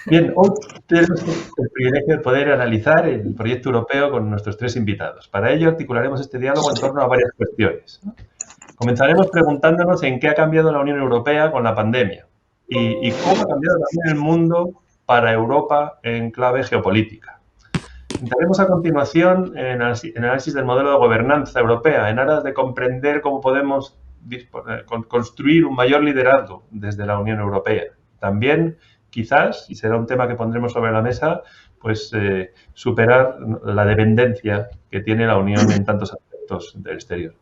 Bien, hoy tenemos el privilegio de poder analizar el proyecto europeo con nuestros tres invitados. Para ello articularemos este diálogo en torno a varias cuestiones. Comenzaremos preguntándonos en qué ha cambiado la Unión Europea con la pandemia y cómo ha cambiado también el mundo para Europa en clave geopolítica. Entraremos a continuación en análisis del modelo de gobernanza europea en aras de comprender cómo podemos construir un mayor liderazgo desde la Unión Europea. También, quizás, y será un tema que pondremos sobre la mesa, pues superar la dependencia que tiene la Unión en tantos aspectos del exterior.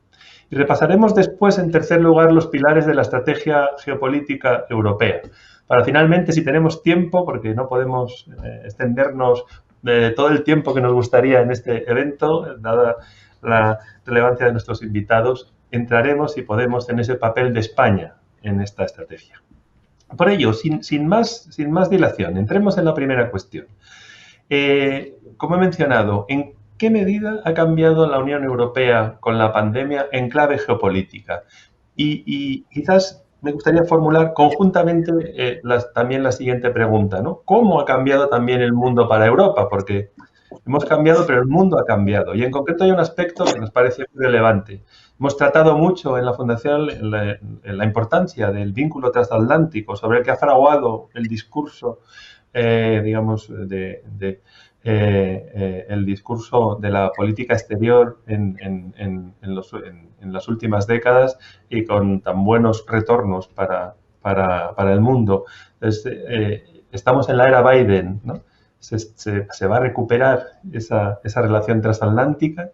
Y repasaremos después, en tercer lugar, los pilares de la estrategia geopolítica europea. Para finalmente, si tenemos tiempo, porque no podemos extendernos de todo el tiempo que nos gustaría en este evento, dada la relevancia de nuestros invitados, entraremos, si podemos, en ese papel de España en esta estrategia. Por ello, sin más dilación, entremos en la primera cuestión. Como he mencionado, ¿en qué medida ha cambiado la Unión Europea con la pandemia en clave geopolítica? Y quizás me gustaría formular conjuntamente también la siguiente pregunta, ¿no? ¿Cómo ha cambiado también el mundo para Europa? Porque hemos cambiado, pero el mundo ha cambiado. Y en concreto hay un aspecto que nos parece muy relevante. Hemos tratado mucho en la Fundación la importancia del vínculo transatlántico, sobre el que ha fraguado el discurso, digamos, el discurso de la política exterior en las últimas décadas y con tan buenos retornos para el mundo. Entonces, estamos en la era Biden, ¿no? Se va a recuperar esa relación transatlántica.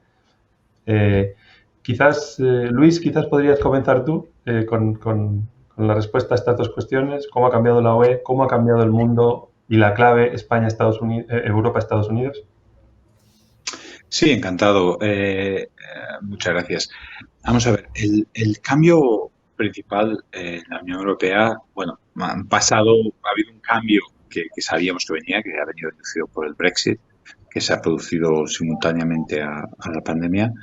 Luis, quizás podrías comenzar tú con la respuesta a estas dos cuestiones. ¿Cómo ha cambiado la UE? ¿Cómo ha cambiado el mundo? Y la clave España, Estados Unidos, Europa, Estados Unidos. Sí, encantado. Muchas gracias. Vamos a ver, el cambio principal en la Unión Europea, bueno, ha habido un cambio que sabíamos que venía, que ha venido inducido por el Brexit, que se ha producido simultáneamente a la pandemia,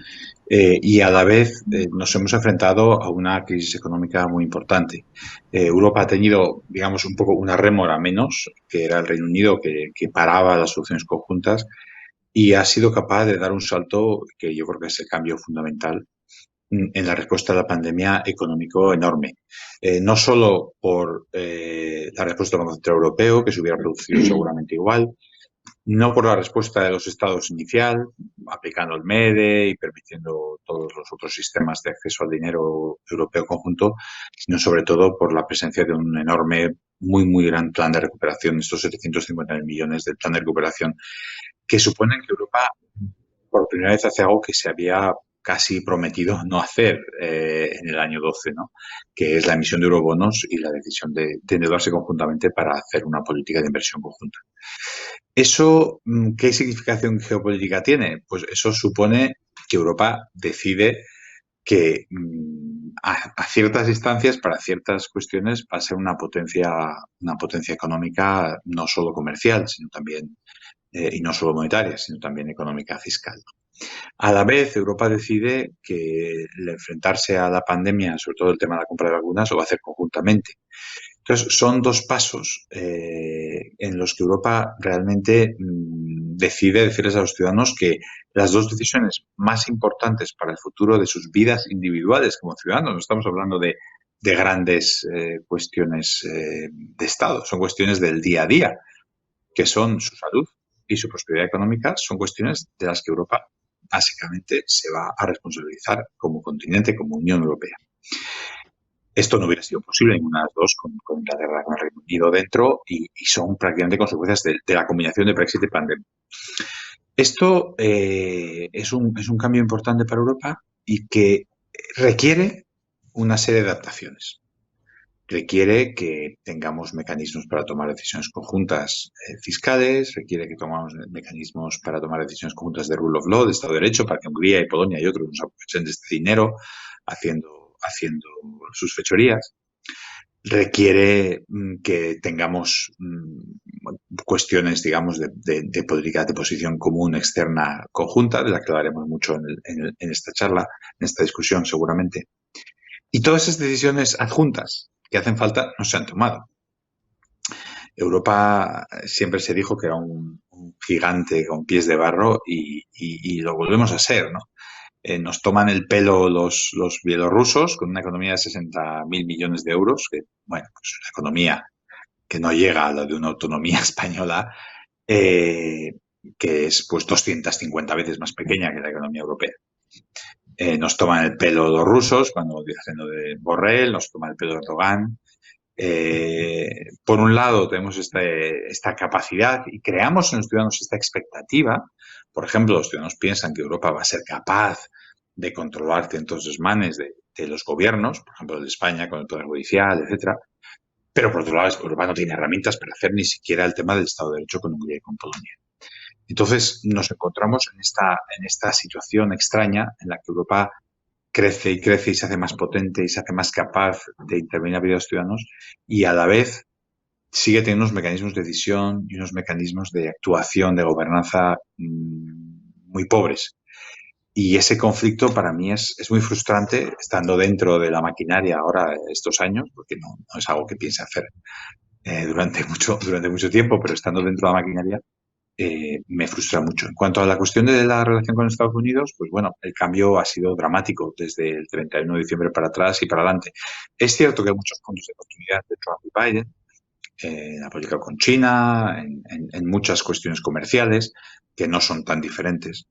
y a la vez nos hemos enfrentado a una crisis económica muy importante. Europa ha tenido, digamos, un poco una rémora menos, que era el Reino Unido, que paraba las soluciones conjuntas, y ha sido capaz de dar un salto que yo creo que es el cambio fundamental en la respuesta a la pandemia económico enorme. No solo por la respuesta del Banco Central Europeo, que se hubiera producido seguramente igual, no por la respuesta de los estados inicial, aplicando el MEDE y permitiendo todos los otros sistemas de acceso al dinero europeo conjunto, sino sobre todo por la presencia de un enorme, muy gran plan de recuperación, estos 750.000 millones del plan de recuperación, que suponen que Europa por primera vez hace algo que se había casi prometido no hacer en el año 12, ¿no? Que es la emisión de eurobonos y la decisión de endeudarse conjuntamente para hacer una política de inversión conjunta. ¿Eso qué significación geopolítica tiene? Pues eso supone que Europa decide que a ciertas instancias, para ciertas cuestiones, va a ser una potencia económica no solo comercial, sino también, y no solo monetaria, sino también económica fiscal. A la vez, Europa decide que el enfrentarse a la pandemia, sobre todo el tema de la compra de vacunas, lo va a hacer conjuntamente. Entonces, son dos pasos en los que Europa realmente decide decirles a los ciudadanos que las dos decisiones más importantes para el futuro de sus vidas individuales como ciudadanos, no estamos hablando de grandes cuestiones de Estado, son cuestiones del día a día, que son su salud y su prosperidad económica, son cuestiones de las que Europa básicamente se va a responsabilizar como continente, como Unión Europea. Esto no hubiera sido posible ninguna de las dos con Inglaterra, con el Reino Unido dentro, y son prácticamente consecuencias de la combinación de Brexit y pandemia. Esto es un cambio importante para Europa y que requiere una serie de adaptaciones. Requiere que tengamos mecanismos para tomar decisiones conjuntas fiscales, requiere que tomamos mecanismos para tomar decisiones conjuntas de rule of law, de Estado de Derecho, para que Hungría y Polonia y otros nos aprovechen de este dinero haciendo sus fechorías. Requiere que tengamos cuestiones, digamos, de política de posición común externa conjunta, de la que hablaremos mucho en esta charla, en esta discusión seguramente. Y todas esas decisiones adjuntas que hacen falta no se han tomado. Europa siempre se dijo que era un gigante con pies de barro y lo volvemos a ser, ¿no? Nos toman el pelo los bielorrusos con una economía de 60.000 millones de euros, que, bueno, pues una economía que no llega a la de una autonomía española, que es pues 250 veces más pequeña que la economía europea. Nos toman el pelo los rusos cuando dicen lo de Borrell, nos toman el pelo Erdogan. Por un lado tenemos esta capacidad y creamos en los ciudadanos esta expectativa. Por ejemplo, los ciudadanos piensan que Europa va a ser capaz de controlar ciertos desmanes de los gobiernos, por ejemplo, el de España con el Poder Judicial, etcétera. Pero por otro lado, Europa no tiene herramientas para hacer ni siquiera el tema del Estado de Derecho con Hungría y con Polonia. Entonces nos encontramos en esta situación extraña en la que Europa crece y crece y se hace más potente y se hace más capaz de intervenir en la vida de los ciudadanos y a la vez sigue teniendo unos mecanismos de decisión y unos mecanismos de actuación, de gobernanza muy pobres. Y ese conflicto para mí es muy frustrante estando dentro de la maquinaria ahora estos años, porque no es algo que piense hacer durante mucho tiempo, pero estando dentro de la maquinaria me frustra mucho. En cuanto a la cuestión de la relación con Estados Unidos, pues bueno, el cambio ha sido dramático desde el 31 de diciembre para atrás y para adelante. Es cierto que hay muchos puntos de oportunidad de Trump y Biden, en la política con China, en muchas cuestiones comerciales, que no son tan diferentes.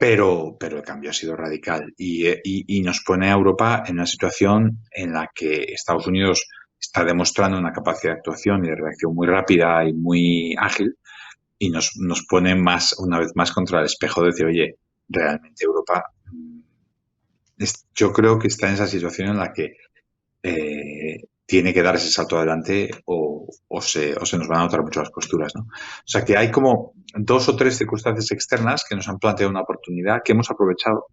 Pero el cambio ha sido radical y nos pone a Europa en una situación en la que Estados Unidos está demostrando una capacidad de actuación y de reacción muy rápida y muy ágil y nos pone una vez más contra el espejo de decir, oye, realmente Europa yo creo que está en esa situación en la que tiene que dar ese salto adelante o se nos van a notar mucho las costuras, ¿no? O sea que hay como 2 o 3 circunstancias externas que nos han planteado una oportunidad que hemos aprovechado,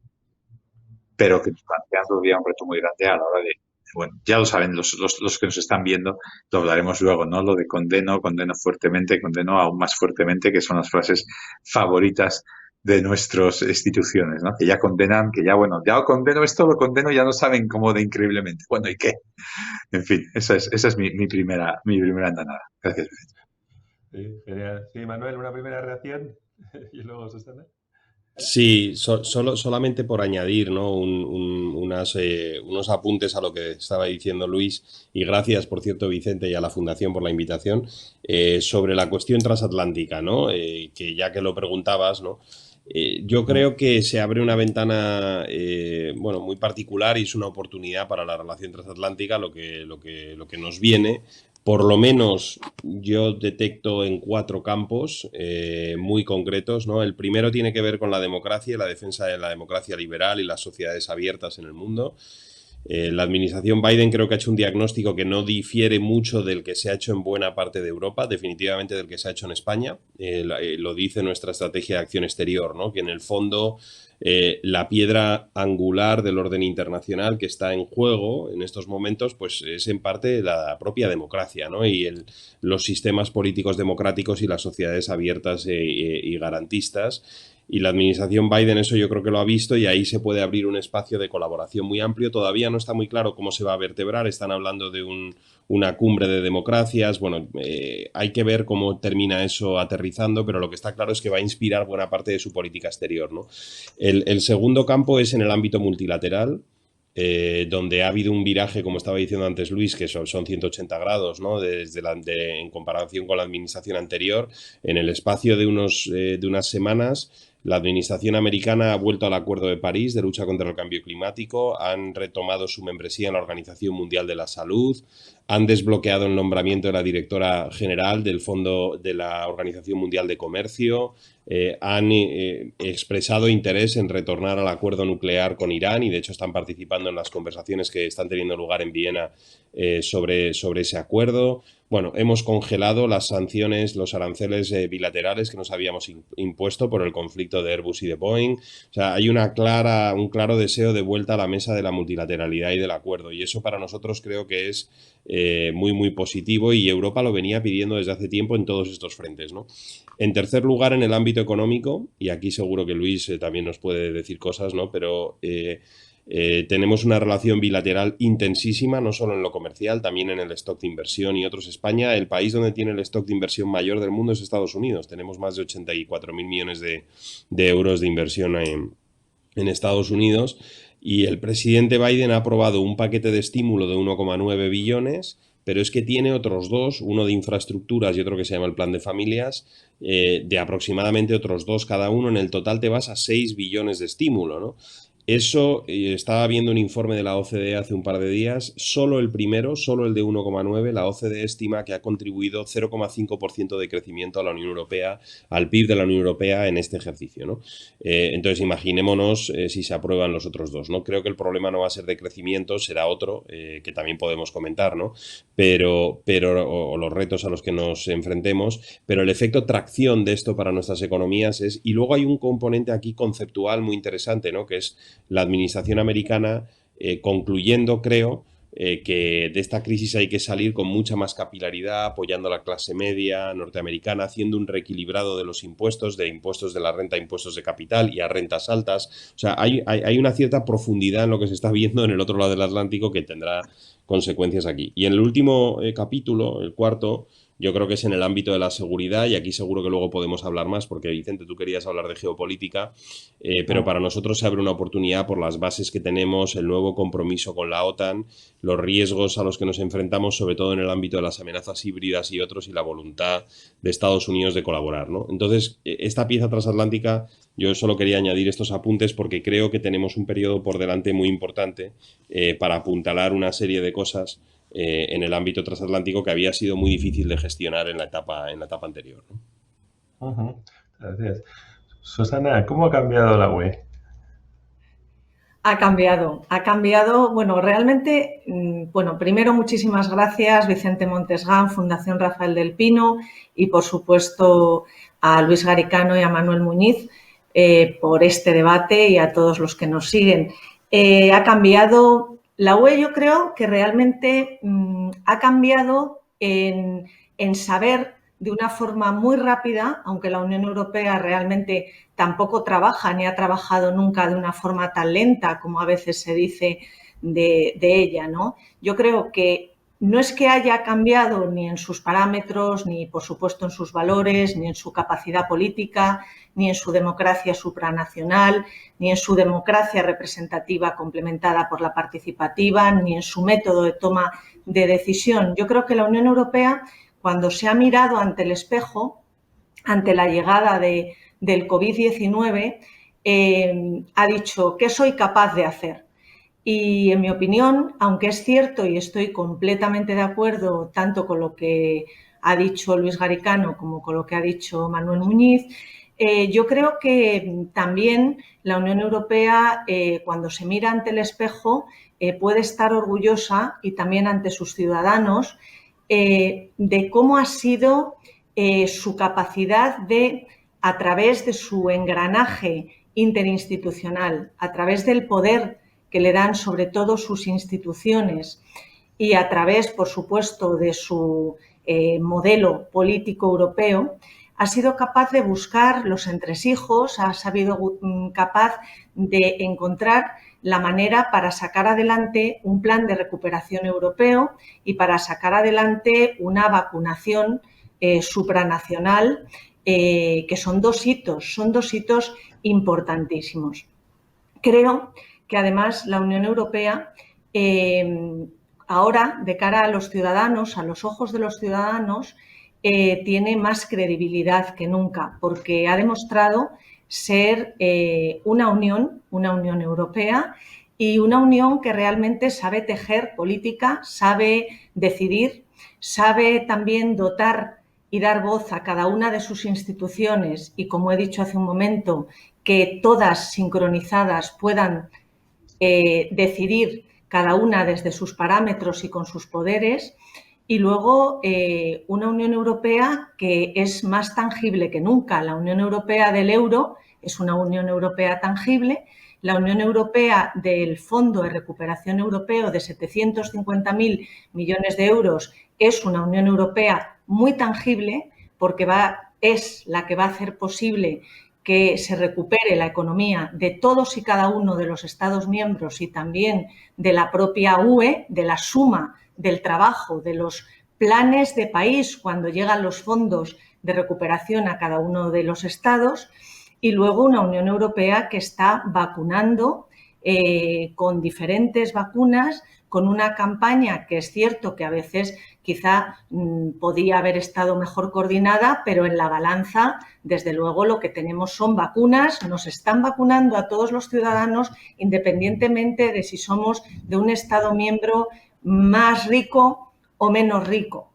pero que nos plantean todavía un reto muy grande a la hora de, bueno, ya lo saben los que nos están viendo, lo hablaremos luego, ¿no? Lo de condeno fuertemente, condeno aún más fuertemente, que son las frases favoritas de nuestras instituciones, ¿no? Que ya condenan, que ya, bueno, ya condeno esto, lo condeno, ya no saben cómo de increíblemente. Bueno, ¿y qué? En fin, esa es mi primera andanada. Gracias. Sí, genial. Sí, Manuel, una primera reacción y luego Susana. Sí, solamente por añadir, ¿no? Unos apuntes a lo que estaba diciendo Luis, y gracias, por cierto, Vicente, y a la Fundación por la invitación, sobre la cuestión transatlántica, ¿no? Que ya que lo preguntabas, ¿no? Yo creo que se abre una ventana bueno, muy particular y es una oportunidad para la relación transatlántica, lo que nos viene. Por lo menos yo detecto en 4 campos muy concretos, ¿no? El primero tiene que ver con la democracia y la defensa de la democracia liberal y las sociedades abiertas en el mundo. La administración Biden creo que ha hecho un diagnóstico que no difiere mucho del que se ha hecho en buena parte de Europa, definitivamente del que se ha hecho en España. Lo dice nuestra estrategia de acción exterior, ¿no? Que en el fondo la piedra angular del orden internacional que está en juego en estos momentos pues es en parte la propia democracia, ¿no? Y los sistemas políticos democráticos y las sociedades abiertas y garantistas. Y la administración Biden eso yo creo que lo ha visto y ahí se puede abrir un espacio de colaboración muy amplio. Todavía no está muy claro cómo se va a vertebrar. Están hablando de una cumbre de democracias. Bueno, hay que ver cómo termina eso aterrizando, pero lo que está claro es que va a inspirar buena parte de su política exterior, ¿no? El segundo campo es en el ámbito multilateral. Donde ha habido un viraje, como estaba diciendo antes Luis, que son 180 grados, ¿no? En comparación con la administración anterior. En el espacio de unas semanas, la administración americana ha vuelto al Acuerdo de París de lucha contra el cambio climático, han retomado su membresía en la Organización Mundial de la Salud, han desbloqueado el nombramiento de la directora general del Fondo de la Organización Mundial de Comercio, han expresado interés en retornar al acuerdo nuclear con Irán y de hecho están participando en las conversaciones que están teniendo lugar en Viena sobre ese acuerdo. Bueno, hemos congelado las sanciones, los aranceles bilaterales que nos habíamos impuesto por el conflicto de Airbus y de Boeing. O sea, hay un claro deseo de vuelta a la mesa de la multilateralidad y del acuerdo y eso para nosotros creo que es muy positivo, y Europa lo venía pidiendo desde hace tiempo en todos estos frentes, ¿no? En tercer lugar, en el ámbito económico, y aquí seguro que Luis también nos puede decir cosas, ¿no? Pero tenemos una relación bilateral intensísima, no solo en lo comercial, también en el stock de inversión y otros. España, el país donde tiene el stock de inversión mayor del mundo es Estados Unidos. Tenemos más de 84.000 millones de euros de inversión en Estados Unidos, y el presidente Biden ha aprobado un paquete de estímulo de 1,9 billones, pero es que tiene otros dos, uno de infraestructuras y otro que se llama el Plan de Familias, de aproximadamente otros dos cada uno. En el total te vas a 6 billones de estímulo, ¿no? Eso, estaba viendo un informe de la OCDE hace un par de días, solo el primero, solo el de 1,9, la OCDE estima que ha contribuido 0,5% de crecimiento a la Unión Europea, al PIB de la Unión Europea en este ejercicio, ¿no? Entonces, imaginémonos si se aprueban los otros dos, ¿no? Creo que el problema no va a ser de crecimiento, será otro, que también podemos comentar, ¿no? O los retos a los que nos enfrentemos, pero el efecto tracción de esto para nuestras economías es... Y luego hay un componente aquí conceptual muy interesante, ¿no? Que es la administración americana concluyendo, creo, que de esta crisis hay que salir con mucha más capilaridad, apoyando a la clase media norteamericana, haciendo un reequilibrado de los impuestos, de impuestos de la renta a impuestos de capital y a rentas altas. O sea, hay una cierta profundidad en lo que se está viendo en el otro lado del Atlántico que tendrá consecuencias aquí. Y en el último capítulo, el cuarto, yo creo que es en el ámbito de la seguridad, y aquí seguro que luego podemos hablar más, porque Vicente, tú querías hablar de geopolítica, pero para nosotros se abre una oportunidad por las bases que tenemos, el nuevo compromiso con la OTAN, los riesgos a los que nos enfrentamos, sobre todo en el ámbito de las amenazas híbridas y otros, y la voluntad de Estados Unidos de colaborar, ¿no? Entonces, esta pieza transatlántica, yo solo quería añadir estos apuntes porque creo que tenemos un periodo por delante muy importante para apuntalar una serie de cosas en el ámbito transatlántico que había sido muy difícil de gestionar en la etapa anterior, ¿no? Gracias. Susana, ¿cómo ha cambiado la UE? Ha cambiado, bueno, realmente, bueno, primero muchísimas gracias Vicente Montesgán, Fundación Rafael del Pino, y por supuesto a Luis Garicano y a Manuel Muñiz por este debate, y a todos los que nos siguen. Ha cambiado. La UE, yo creo que realmente ha cambiado en saber de una forma muy rápida, aunque la Unión Europea realmente tampoco trabaja ni ha trabajado nunca de una forma tan lenta como a veces se dice de ella, ¿no? Yo creo que no es que haya cambiado ni en sus parámetros, ni por supuesto en sus valores, ni en su capacidad política, ni en su democracia supranacional, ni en su democracia representativa complementada por la participativa, ni en su método de toma de decisión. Yo creo que la Unión Europea, cuando se ha mirado ante el espejo, ante la llegada del COVID-19, ha dicho, ¿qué soy capaz de hacer? Y en mi opinión, aunque es cierto y estoy completamente de acuerdo tanto con lo que ha dicho Luis Garicano como con lo que ha dicho Manuel Muñiz, yo creo que también la Unión Europea, cuando se mira ante el espejo, puede estar orgullosa, y también ante sus ciudadanos, de cómo ha sido su capacidad de, a través de su engranaje interinstitucional, a través del poder que le dan sobre todo sus instituciones, y a través, por supuesto, de su modelo político europeo, ha sido capaz de buscar los entresijos, ha sido capaz de encontrar la manera para sacar adelante un plan de recuperación europeo y para sacar adelante una vacunación supranacional, que son dos hitos importantísimos. Creo que además la Unión Europea ahora, de cara a los ciudadanos, a los ojos de los ciudadanos, tiene más credibilidad que nunca, porque ha demostrado ser una unión europea, y una unión que realmente sabe tejer política, sabe decidir, sabe también dotar y dar voz a cada una de sus instituciones, y como he dicho hace un momento, que todas sincronizadas puedan decidir cada una desde sus parámetros y con sus poderes. Y luego una Unión Europea que es más tangible que nunca. La Unión Europea del euro es una Unión Europea tangible. La Unión Europea del Fondo de Recuperación Europeo de 750.000 millones de euros es una Unión Europea muy tangible porque es la que va a hacer posible que se recupere la economía de todos y cada uno de los Estados miembros y también de la propia UE, de la suma del trabajo, de los planes de país cuando llegan los fondos de recuperación a cada uno de los estados, y luego una Unión Europea que está vacunando con diferentes vacunas, con una campaña que es cierto que a veces quizá podía haber estado mejor coordinada, pero en la balanza, desde luego, lo que tenemos son vacunas, nos están vacunando a todos los ciudadanos, independientemente de si somos de un Estado miembro más rico o menos rico.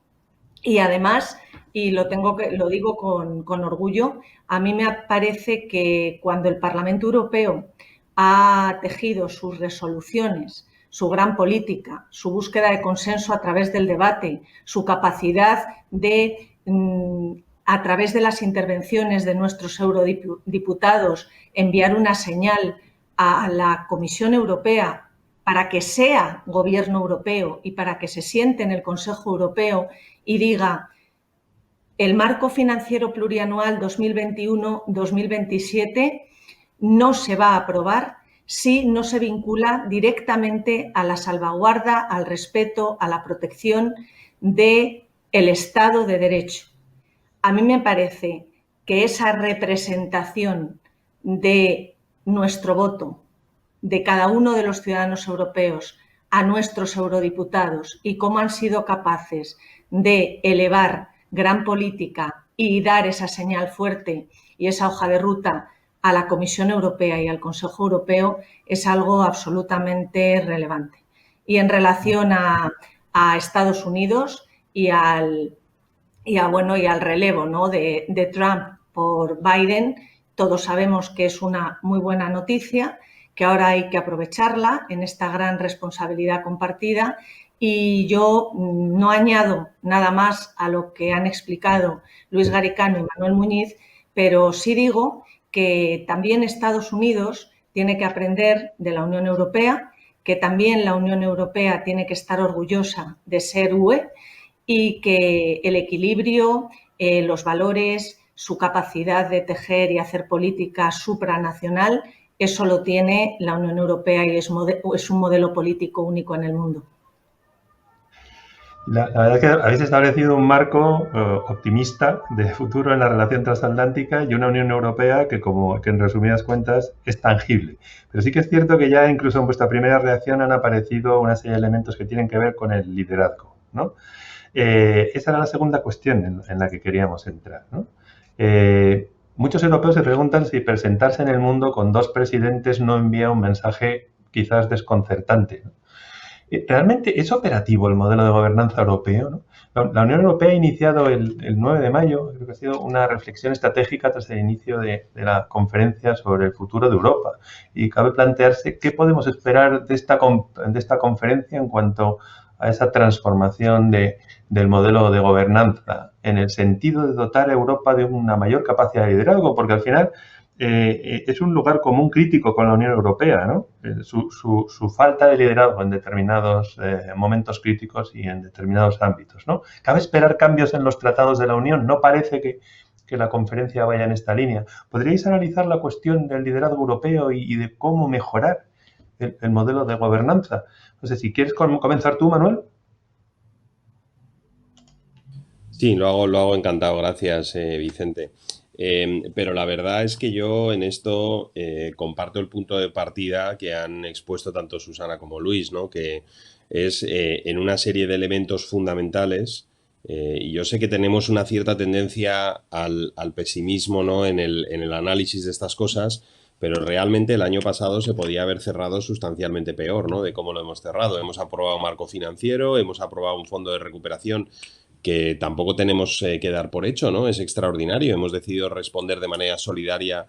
Y además, y lo digo con orgullo, a mí me parece que cuando el Parlamento Europeo ha tejido sus resoluciones, su gran política, su búsqueda de consenso a través del debate, su capacidad de, a través de las intervenciones de nuestros eurodiputados, enviar una señal a la Comisión Europea para que sea gobierno europeo y para que se siente en el Consejo Europeo y diga: el marco financiero plurianual 2021-2027 no se va a aprobar si no se vincula directamente a la salvaguarda, al respeto, a la protección del Estado de Derecho. A mí me parece que esa representación de nuestro voto, de cada uno de los ciudadanos europeos, a nuestros eurodiputados y cómo han sido capaces de elevar gran política y dar esa señal fuerte y esa hoja de ruta a la Comisión Europea y al Consejo Europeo es algo absolutamente relevante. Y en relación a Estados Unidos y al relevo, ¿no?, de Trump por Biden, todos sabemos que es una muy buena noticia, que ahora hay que aprovecharla en esta gran responsabilidad compartida. Y yo no añado nada más a lo que han explicado Luis Garicano y Manuel Muñiz, pero sí digo que también Estados Unidos tiene que aprender de la Unión Europea, que también la Unión Europea tiene que estar orgullosa de ser UE y que el equilibrio, los valores, su capacidad de tejer y hacer política supranacional, eso lo tiene la Unión Europea y es un modelo político único en el mundo. La verdad es que habéis establecido un marco optimista de futuro en la relación transatlántica y una Unión Europea que en resumidas cuentas es tangible. Pero sí que es cierto que ya incluso en vuestra primera reacción han aparecido una serie de elementos que tienen que ver con el liderazgo, ¿no? Esa era la segunda cuestión en la que queríamos entrar, ¿no? Muchos europeos se preguntan si presentarse en el mundo con dos presidentes no envía un mensaje quizás desconcertante, ¿no? ¿Realmente es operativo el modelo de gobernanza europeo, ¿no? La Unión Europea ha iniciado el 9 de mayo, creo que ha sido una reflexión estratégica tras el inicio de la conferencia sobre el futuro de Europa. Y cabe plantearse qué podemos esperar de esta conferencia en cuanto a esa transformación del modelo de gobernanza, en el sentido de dotar a Europa de una mayor capacidad de liderazgo, porque al final es un lugar común crítico con la Unión Europea, ¿no? Su falta de liderazgo en determinados momentos críticos y en determinados ámbitos, ¿no? ¿Cabe esperar cambios en los tratados de la Unión? No parece que la conferencia vaya en esta línea. ¿Podríais analizar la cuestión del liderazgo europeo y de cómo mejorar el modelo de gobernanza? No sé, si quieres comenzar tú, Manuel. Sí, lo hago encantado, gracias, Vicente. Pero la verdad es que yo en esto comparto el punto de partida que han expuesto tanto Susana como Luis, ¿no? Que es en una serie de elementos fundamentales, y yo sé que tenemos una cierta tendencia al pesimismo, ¿no?, en el análisis de estas cosas, pero realmente el año pasado se podía haber cerrado sustancialmente peor, ¿no?, de cómo lo hemos cerrado. Hemos aprobado un marco financiero, hemos aprobado un fondo de recuperación que tampoco tenemos que dar por hecho, ¿no? Es extraordinario. Hemos decidido responder de manera solidaria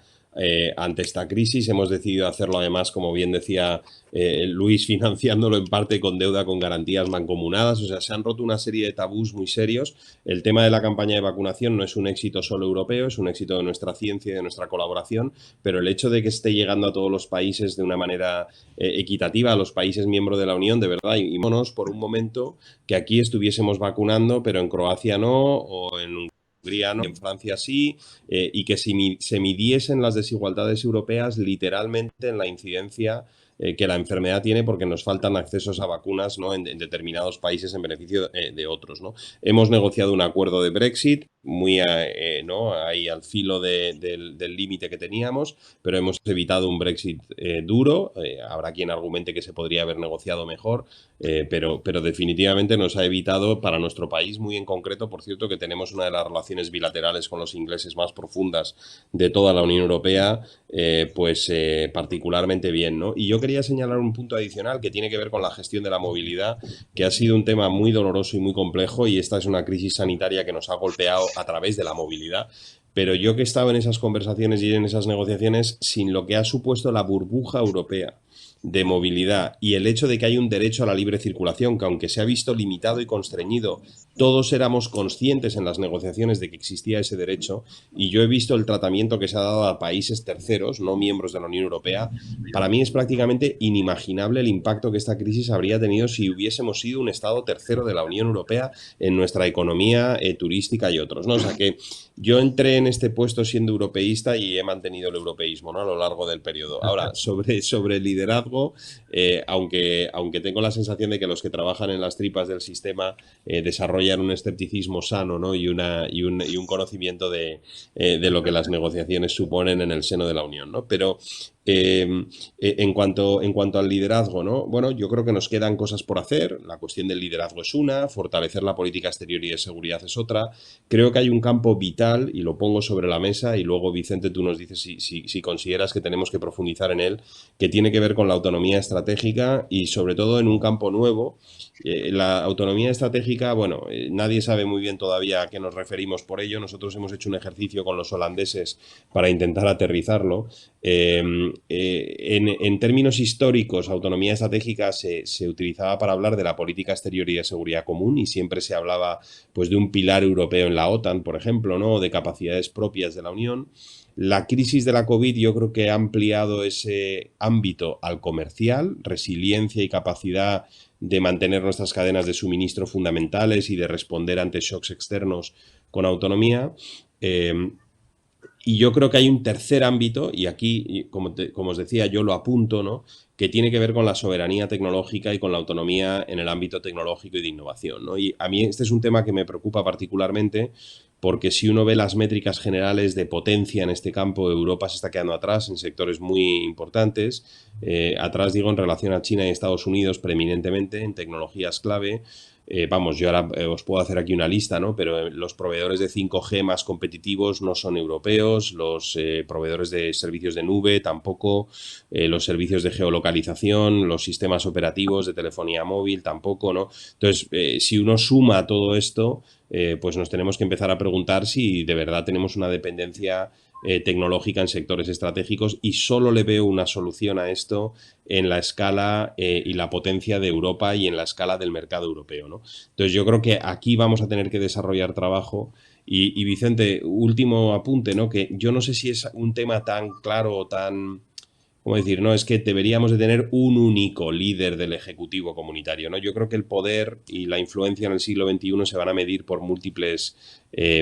ante esta crisis. Hemos decidido hacerlo además, como bien decía Luis, financiándolo en parte con deuda con garantías mancomunadas. O sea, se han roto una serie de tabús muy serios. El tema de la campaña de vacunación no es un éxito solo europeo, es un éxito de nuestra ciencia y de nuestra colaboración, pero el hecho de que esté llegando a todos los países de una manera equitativa, a los países miembros de la Unión, de verdad, y monos por un momento que aquí estuviésemos vacunando, pero en Croacia no, o en Hungría no, en Francia sí, y que si se midiesen las desigualdades europeas literalmente en la incidencia que la enfermedad tiene, porque nos faltan accesos a vacunas, ¿no?, en determinados países en beneficio de otros, ¿no? Hemos negociado un acuerdo de Brexit muy ¿no?, ahí al filo del límite que teníamos, pero hemos evitado un Brexit duro. Habrá quien argumente que se podría haber negociado mejor, pero definitivamente nos ha evitado, para nuestro país muy en concreto, por cierto, que tenemos una de las relaciones bilaterales con los ingleses más profundas de toda la Unión Europea, particularmente bien, ¿no? Y yo quería señalar un punto adicional que tiene que ver con la gestión de la movilidad, que ha sido un tema muy doloroso y muy complejo, y esta es una crisis sanitaria que nos ha golpeado a través de la movilidad. Pero yo que he estado en esas conversaciones y en esas negociaciones, sin lo que ha supuesto la burbuja europea de movilidad y el hecho de que hay un derecho a la libre circulación, que aunque se ha visto limitado y constreñido, todos éramos conscientes en las negociaciones de que existía ese derecho, y yo he visto el tratamiento que se ha dado a países terceros, no miembros de la Unión Europea. Para mí es prácticamente inimaginable el impacto que esta crisis habría tenido si hubiésemos sido un Estado tercero de la Unión Europea en nuestra economía turística y otros, ¿no? O sea que yo entré en este puesto siendo europeísta y he mantenido el europeísmo, ¿no?, a lo largo del periodo. Ahora, sobre el liderazgo, aunque tengo la sensación de que los que trabajan en las tripas del sistema desarrollan un escepticismo sano, ¿no?, y un conocimiento de lo que las negociaciones suponen en el seno de la Unión, ¿no? Pero en cuanto al liderazgo, ¿no? Bueno, yo creo que nos quedan cosas por hacer. La cuestión del liderazgo es una, fortalecer la política exterior y de seguridad es otra. Creo que hay un campo vital, y lo pongo sobre la mesa, y luego, Vicente, tú nos dices si consideras que tenemos que profundizar en él, que tiene que ver con la autonomía estratégica y sobre todo en un campo nuevo. La autonomía estratégica, bueno, nadie sabe muy bien todavía a qué nos referimos por ello. Nosotros hemos hecho un ejercicio con los holandeses para intentar aterrizarlo. En términos históricos, autonomía estratégica se utilizaba para hablar de la política exterior y de seguridad común, y siempre se hablaba pues de un pilar europeo en la OTAN, por ejemplo, ¿no?, o de capacidades propias de la Unión. La crisis de la COVID yo creo que ha ampliado ese ámbito al comercial, resiliencia y capacidad de mantener nuestras cadenas de suministro fundamentales y de responder ante shocks externos con autonomía. Y yo creo que hay un tercer ámbito, y aquí, como os decía, yo lo apunto, ¿no?, que tiene que ver con la soberanía tecnológica y con la autonomía en el ámbito tecnológico y de innovación, ¿no? Y a mí este es un tema que me preocupa particularmente, porque si uno ve las métricas generales de potencia en este campo, Europa se está quedando atrás en sectores muy importantes. Atrás, digo, en relación a China y Estados Unidos, preeminentemente en tecnologías clave. Vamos, yo ahora os puedo hacer aquí una lista, ¿no?, pero los proveedores de 5G más competitivos no son europeos, los proveedores de servicios de nube tampoco, los servicios de geolocalización, los sistemas operativos de telefonía móvil tampoco, ¿no? Entonces, si uno suma todo esto, pues nos tenemos que empezar a preguntar si de verdad tenemos una dependencia tecnológica en sectores estratégicos, y solo le veo una solución a esto en la escala y la potencia de Europa y en la escala del mercado europeo, ¿no? Entonces yo creo que aquí vamos a tener que desarrollar trabajo. Y Vicente, último apunte, ¿no?, que yo no sé si es un tema tan claro o tan... ¿Cómo decir? No, es que deberíamos de tener un único líder del Ejecutivo comunitario, ¿no? Yo creo que el poder y la influencia en el siglo XXI se van a medir por múltiples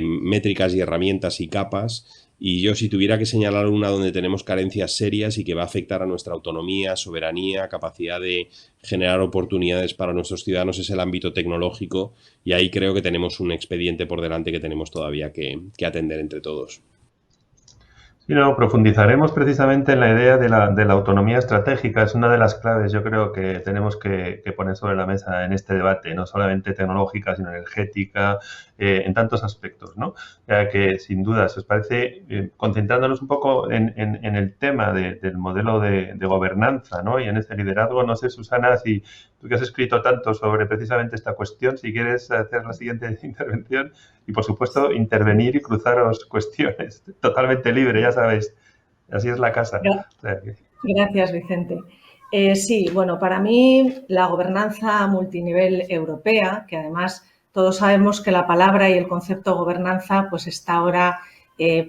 métricas y herramientas y capas. Y yo, si tuviera que señalar una donde tenemos carencias serias y que va a afectar a nuestra autonomía, soberanía, capacidad de generar oportunidades para nuestros ciudadanos, es el ámbito tecnológico. Y ahí creo que tenemos un expediente por delante que tenemos todavía que atender entre todos. Sí, no, profundizaremos precisamente en la idea de la autonomía estratégica. Es una de las claves, yo creo, que tenemos que poner sobre la mesa en este debate, no solamente tecnológica, sino energética, en tantos aspectos, ¿no? Ya que, sin duda, si os parece, concentrándonos un poco en el tema del modelo de gobernanza, ¿no?, y en este liderazgo, no sé, Susana, si tú que has escrito tanto sobre precisamente esta cuestión, si quieres hacer la siguiente intervención y, por supuesto, intervenir y cruzaros cuestiones. Totalmente libre, ya sabéis. Así es la casa. O sea que... Gracias, Vicente. Sí, bueno, para mí la gobernanza multinivel europea, que además todos sabemos que la palabra y el concepto gobernanza pues está ahora,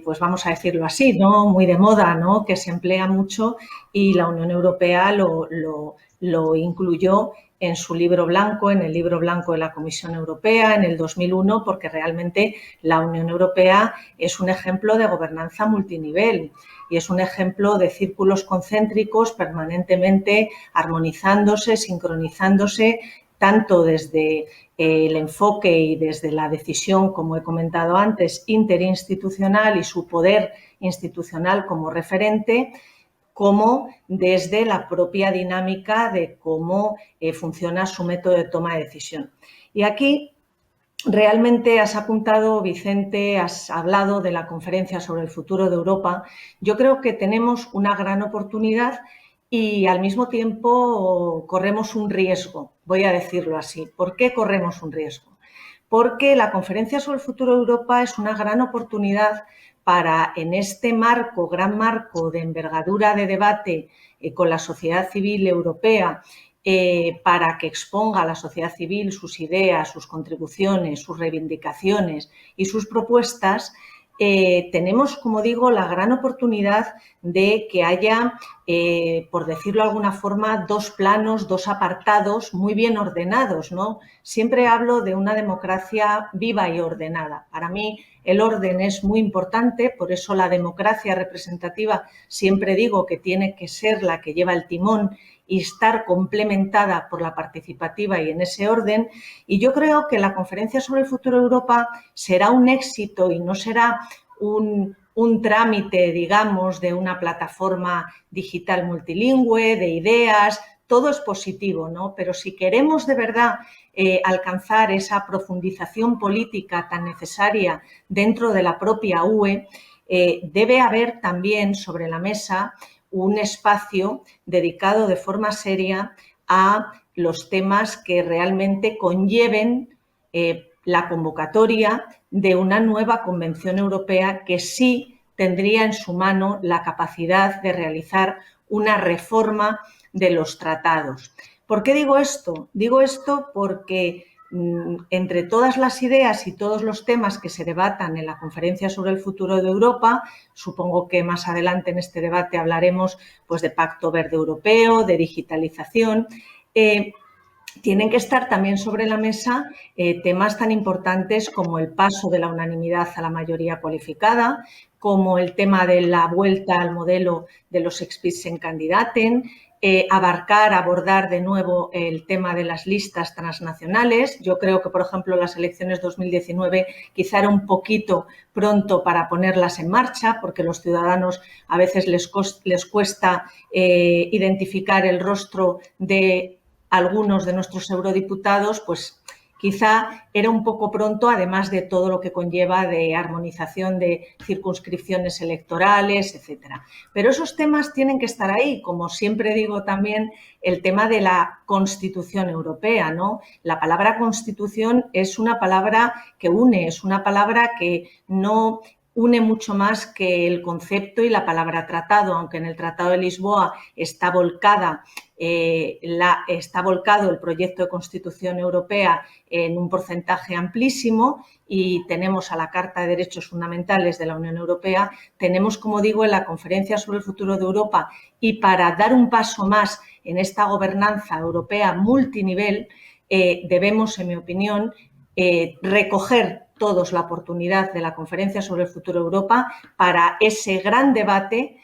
pues vamos a decirlo así, ¿no? Muy de moda, ¿no? Que se emplea mucho y la Unión Europea lo incluyó en su libro blanco, en el libro blanco de la Comisión Europea en el 2001, porque realmente la Unión Europea es un ejemplo de gobernanza multinivel y es un ejemplo de círculos concéntricos permanentemente armonizándose, sincronizándose, tanto desde el enfoque y desde la decisión, como he comentado antes, interinstitucional y su poder institucional como referente, como desde la propia dinámica de cómo funciona su método de toma de decisión. Y aquí realmente has apuntado, Vicente, has hablado de la conferencia sobre el futuro de Europa. Yo creo que tenemos una gran oportunidad y al mismo tiempo corremos un riesgo, voy a decirlo así. ¿Por qué corremos un riesgo? Porque la conferencia sobre el futuro de Europa es una gran oportunidad para, en este marco, gran marco de envergadura de debate con la sociedad civil europea, para que exponga a la sociedad civil sus ideas, sus contribuciones, sus reivindicaciones y sus propuestas, tenemos, como digo, la gran oportunidad de que haya, por decirlo de alguna forma, dos planos, dos apartados muy bien ordenados, ¿no? Siempre hablo de una democracia viva y ordenada. Para mí el orden es muy importante, por eso la democracia representativa siempre digo que tiene que ser la que lleva el timón y estar complementada por la participativa y en ese orden. Y yo creo que la Conferencia sobre el Futuro de Europa será un éxito y no será un trámite, digamos, de una plataforma digital multilingüe, de ideas. Todo es positivo, ¿no? Pero si queremos de verdad alcanzar esa profundización política tan necesaria dentro de la propia UE, debe haber también sobre la mesa un espacio dedicado de forma seria a los temas que realmente conlleven la convocatoria de una nueva Convención Europea que sí tendría en su mano la capacidad de realizar una reforma de los tratados. ¿Por qué digo esto? Digo esto porque entre todas las ideas y todos los temas que se debatan en la Conferencia sobre el Futuro de Europa, supongo que más adelante en este debate hablaremos pues, de Pacto Verde Europeo, de digitalización, tienen que estar también sobre la mesa temas tan importantes como el paso de la unanimidad a la mayoría cualificada, como el tema de la vuelta al modelo de los Spitzenkandidaten, abordar de nuevo el tema de las listas transnacionales. Yo creo que, por ejemplo, las elecciones 2019 quizá era un poquito pronto para ponerlas en marcha, porque los ciudadanos a veces les cuesta identificar el rostro de algunos de nuestros eurodiputados, pues quizá era un poco pronto, además de todo lo que conlleva de armonización de circunscripciones electorales, etcétera. Pero esos temas tienen que estar ahí, como siempre digo también el tema de la Constitución Europea, ¿no? La palabra Constitución es una palabra que une, es una palabra que no une mucho más que el concepto y la palabra tratado, aunque en el Tratado de Lisboa está volcado el proyecto de Constitución Europea en un porcentaje amplísimo y tenemos a la Carta de Derechos Fundamentales de la Unión Europea, tenemos, como digo, en la Conferencia sobre el Futuro de Europa y para dar un paso más en esta gobernanza europea multinivel, debemos, en mi opinión, recoger todos la oportunidad de la Conferencia sobre el Futuro de Europa para ese gran debate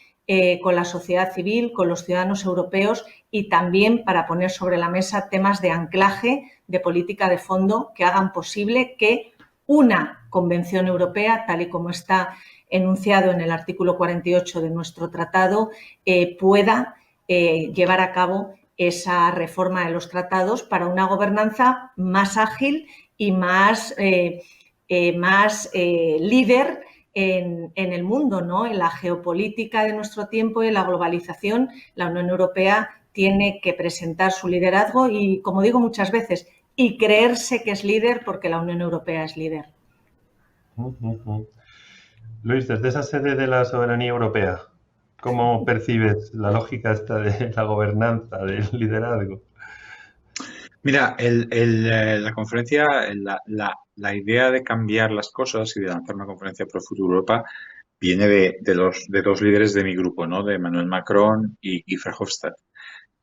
con la sociedad civil, con los ciudadanos europeos y también para poner sobre la mesa temas de anclaje, de política de fondo que hagan posible que una Convención Europea, tal y como está enunciado en el artículo 48 de nuestro tratado, pueda llevar a cabo esa reforma de los tratados para una gobernanza más ágil y más líder en el mundo, ¿no? En la geopolítica de nuestro tiempo y en la globalización, la Unión Europea tiene que presentar su liderazgo y, como digo muchas veces, y creerse que es líder porque la Unión Europea es líder. Luis, desde esa sede de la soberanía europea, ¿Cómo percibes la lógica esta de la gobernanza, del liderazgo? Mira, la conferencia, la idea de cambiar las cosas y de lanzar una conferencia pro Futuro Europa viene de dos líderes de mi grupo, ¿no? De Emmanuel Macron y Guy Verhofstadt.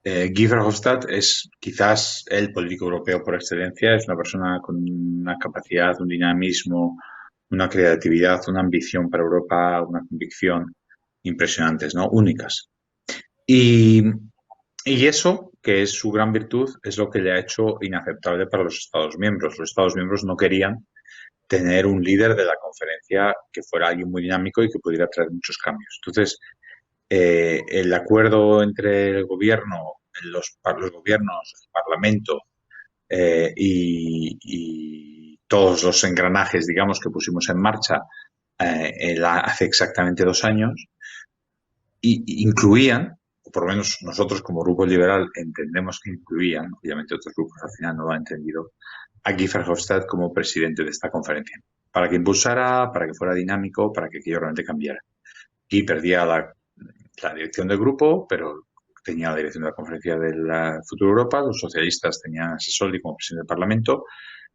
Guy Verhofstadt es quizás el político europeo por excelencia, es una persona con una capacidad, un dinamismo, una creatividad, una ambición para Europa, una convicción impresionantes, ¿no? Únicas. Y eso, que es su gran virtud, es lo que le ha hecho inaceptable para los Estados miembros. Los Estados miembros no querían tener un líder de la conferencia que fuera alguien muy dinámico y que pudiera traer muchos cambios. Entonces, el acuerdo entre el gobierno, los gobiernos, el Parlamento y todos los engranajes, digamos, que pusimos en marcha hace exactamente 2 años, incluían, o por lo menos nosotros como grupo liberal entendemos que incluían, obviamente otros grupos al final no lo han entendido, a Guy Verhofstadt como presidente de esta conferencia, para que impulsara, para que fuera dinámico, para que aquello realmente cambiara. Guy perdía la dirección del grupo, pero tenía la dirección de la conferencia de la Futuro Europa, los socialistas tenían a Sassoli como presidente del Parlamento,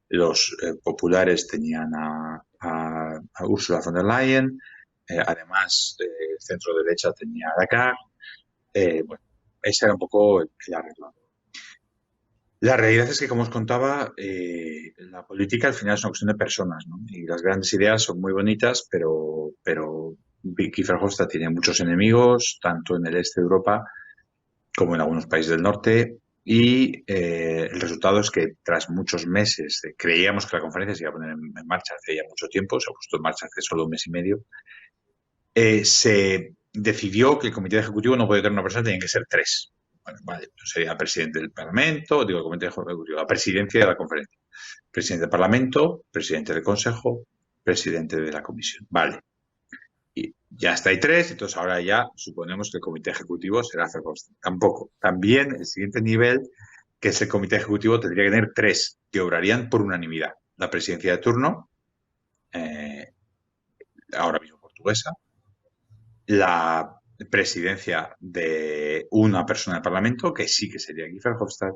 los populares tenían a Ursula von der Leyen, además el centro derecha tenía a Lagarde. Bueno, ese era un poco el arreglo. La realidad es que, como os contaba, la política al final es una cuestión de personas, ¿no? Y las grandes ideas son muy bonitas, pero Guy Verhofstadt tiene muchos enemigos, tanto en el este de Europa como en algunos países del norte. Y el resultado es que tras muchos meses, creíamos que la conferencia se iba a poner en marcha hace ya mucho tiempo, se ha puesto en marcha hace solo 1 mes y medio, se decidió que el comité ejecutivo no podía tener una persona, tenían que ser 3. Bueno, vale, sería el presidente del Parlamento, digo, el comité ejecutivo, la presidencia de la conferencia. Presidente del Parlamento, presidente del Consejo, presidente de la Comisión. Vale. Y ya está, hay 3, entonces ahora ya suponemos que el comité ejecutivo será Verhofstadt. Tampoco. También el siguiente nivel, que es el comité ejecutivo, tendría que tener 3 que obrarían por unanimidad. La presidencia de turno, ahora mismo portuguesa, la presidencia de una persona del Parlamento, que sí que sería Guy Verhofstadt,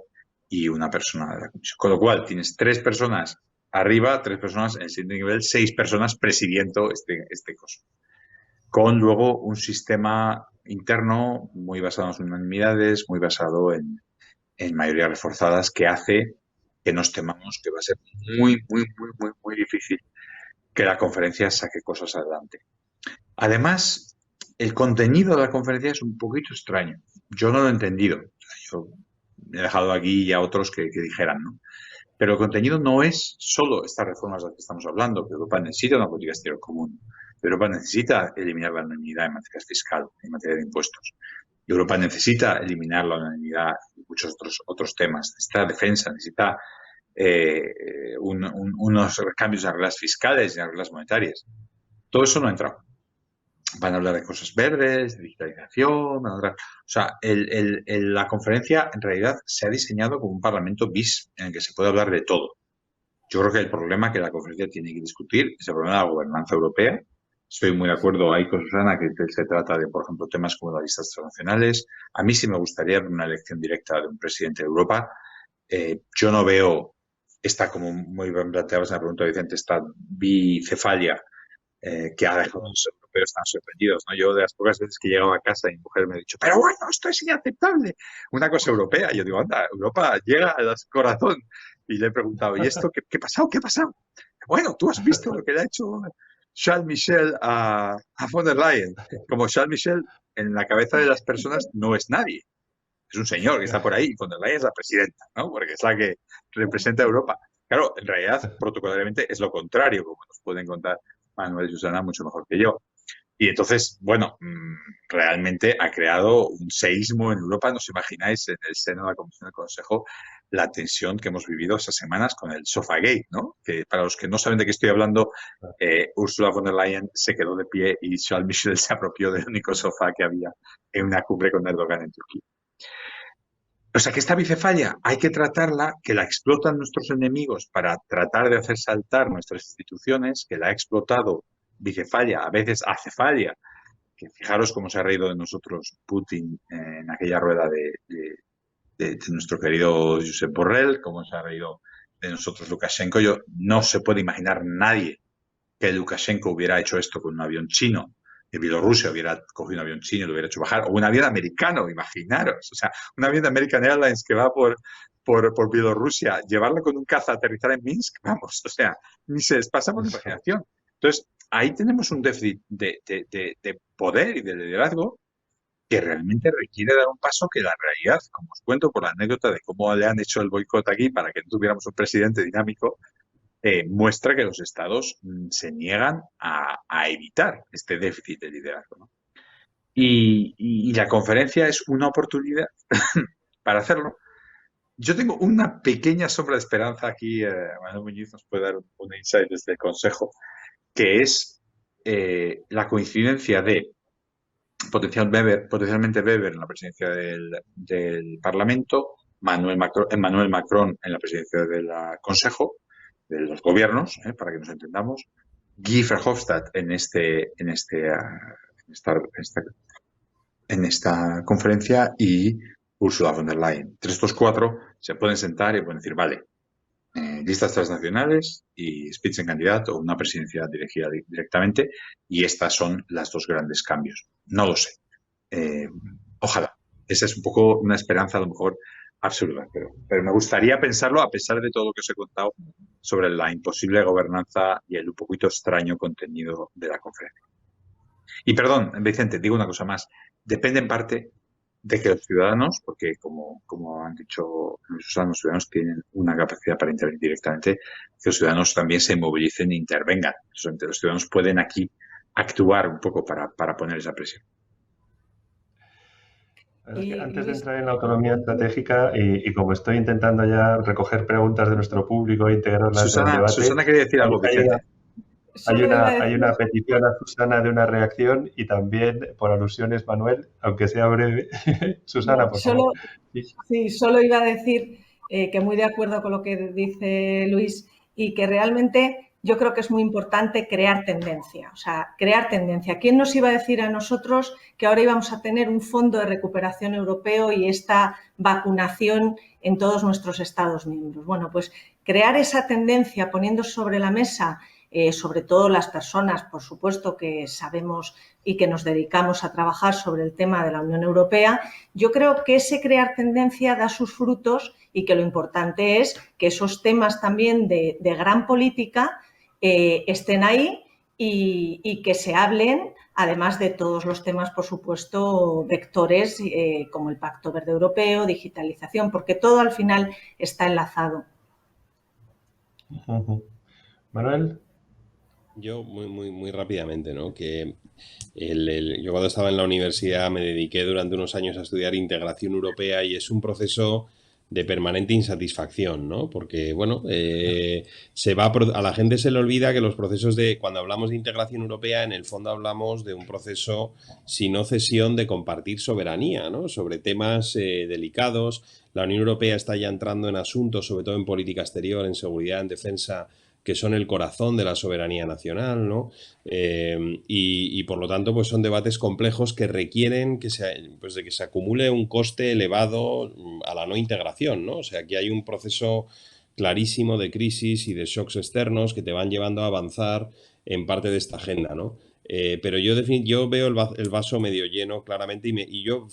y una persona de la Comisión. Con lo cual, tienes 3 personas arriba, 3 personas en el siguiente nivel, 6 personas presidiendo este coso. Con luego un sistema interno muy basado en las unanimidades, muy basado en mayorías reforzadas, que hace que nos temamos que va a ser muy difícil que la conferencia saque cosas adelante. Además, el contenido de la conferencia es un poquito extraño. Yo no lo he entendido. Yo he dejado aquí a otros que dijeran, ¿no? Pero el contenido no es solo estas reformas de las que estamos hablando, que Europa necesita una política exterior común. Europa necesita eliminar la unanimidad en materia fiscal, en materia de impuestos. Europa necesita eliminar la unanimidad en muchos otros temas. Necesita defensa, necesita unos cambios en las reglas fiscales y en las reglas monetarias. Todo eso no ha entrado. Van a hablar de cosas verdes, de digitalización, van a hablar... O sea, la conferencia en realidad se ha diseñado como un parlamento bis en el que se puede hablar de todo. Yo creo que el problema que la conferencia tiene que discutir es el problema de la gobernanza europea. Estoy muy de acuerdo ahí con Susana que se trata de, por ejemplo, temas como las listas transnacionales. A mí sí me gustaría una elección directa de un presidente de Europa. Yo no veo, está como muy bien planteada la pregunta de Vicente, esta bicefalia que ha dejado a los europeos tan sorprendidos, ¿no? Yo de las pocas veces que he llegado a casa y mi mujer me ha dicho, pero bueno, esto es inaceptable, una cosa europea. Y yo digo, anda, Europa llega al corazón. Y le he preguntado, ¿y esto qué ha pasado? ¿Qué ha pasado? Bueno, tú has visto lo que le ha hecho Charles Michel a von der Leyen. Como Charles Michel en la cabeza de las personas no es nadie. Es un señor que está por ahí y von der Leyen es la presidenta, ¿no? Porque es la que representa a Europa. Claro, en realidad, protocolariamente es lo contrario, como nos pueden contar Manuel y Susana mucho mejor que yo. Y entonces, bueno, realmente ha creado un seísmo en Europa. No os imagináis en el seno de la Comisión del Consejo la tensión que hemos vivido estas semanas con el Sofagate, ¿no? Que para los que no saben de qué estoy hablando, Ursula von der Leyen se quedó de pie y Charles Michel se apropió del único sofá que había en una cumbre con Erdogan en Turquía. O sea que esta bicefalia hay que tratarla, que la explotan nuestros enemigos para tratar de hacer saltar nuestras instituciones, que la ha explotado bicefalia, a veces acefalia, que fijaros cómo se ha reído de nosotros Putin en aquella rueda de nuestro querido Josep Borrell, cómo se ha reído de nosotros Lukashenko. No se puede imaginar nadie que Lukashenko hubiera hecho esto con un avión chino, que Bielorrusia hubiera cogido un avión chino y lo hubiera hecho bajar, o un avión americano, imaginaros, o sea, un avión de American Airlines que va por Bielorrusia, llevarlo con un caza a aterrizar en Minsk, vamos, o sea, ni se les pasa por la imaginación. Entonces, ahí tenemos un déficit de poder y de liderazgo que realmente requiere dar un paso que la realidad, como os cuento por la anécdota de cómo le han hecho el boicot aquí para que no tuviéramos un presidente dinámico, muestra que los estados se niegan a evitar este déficit de liderazgo, ¿no? Y la conferencia es una oportunidad para hacerlo. Yo tengo una pequeña sombra de esperanza aquí, Manuel Muñiz nos puede dar un insight desde el Consejo, que es la coincidencia de potencialmente Weber en la presidencia del Parlamento, Emmanuel Macron en la presidencia del Consejo, de los gobiernos, para que nos entendamos, Guy Verhofstadt en esta conferencia y Ursula von der Leyen. Entre estos cuatro se pueden sentar y pueden decir, vale, listas transnacionales y Spitzenkandidat o una presidencia dirigida directamente, y estas son las dos grandes cambios. No lo sé. Ojalá. Esa es un poco una esperanza a lo mejor absurda, pero me gustaría pensarlo a pesar de todo lo que os he contado sobre la imposible gobernanza y el un poquito extraño contenido de la conferencia. Y perdón, Vicente, digo una cosa más. Depende en parte de que los ciudadanos, porque como han dicho los ciudadanos tienen una capacidad para intervenir directamente, que los ciudadanos también se movilicen e intervengan. Los ciudadanos pueden aquí actuar un poco para poner esa presión. Antes de entrar en la autonomía estratégica, y como estoy intentando ya recoger preguntas de nuestro público e integrarlas en el debate... Susana quería decir algo, Vicente. Hay una petición a Susana de una reacción y también por alusiones, Manuel, aunque sea breve. Susana, por favor. Sí, solo iba a decir que muy de acuerdo con lo que dice Luis y que realmente yo creo que es muy importante crear tendencia. O sea, crear tendencia. ¿Quién nos iba a decir a nosotros que ahora íbamos a tener un fondo de recuperación europeo y esta vacunación en todos nuestros Estados miembros? Bueno, pues crear esa tendencia poniendo sobre la mesa sobre todo las personas, por supuesto, que sabemos y que nos dedicamos a trabajar sobre el tema de la Unión Europea, yo creo que ese crear tendencia da sus frutos y que lo importante es que esos temas también de gran política estén ahí y que se hablen, además de todos los temas, por supuesto, vectores como el Pacto Verde Europeo, digitalización, porque todo al final está enlazado. Manuel. Yo muy rápidamente, ¿no? Que yo cuando estaba en la universidad me dediqué durante unos años a estudiar integración europea y es un proceso de permanente insatisfacción, ¿no? Porque, bueno, a la gente se le olvida que los procesos cuando hablamos de integración europea, en el fondo hablamos de un proceso sin cesión de compartir soberanía, ¿no? Sobre temas delicados. La Unión Europea está ya entrando en asuntos, sobre todo en política exterior, en seguridad, en defensa, que son el corazón de la soberanía nacional, ¿no? Y por lo tanto, pues son debates complejos que requieren de que se acumule un coste elevado a la no integración, ¿no? O sea, aquí hay un proceso clarísimo de crisis y de shocks externos que te van llevando a avanzar en parte de esta agenda, ¿no? Pero yo veo el vaso medio lleno claramente y yo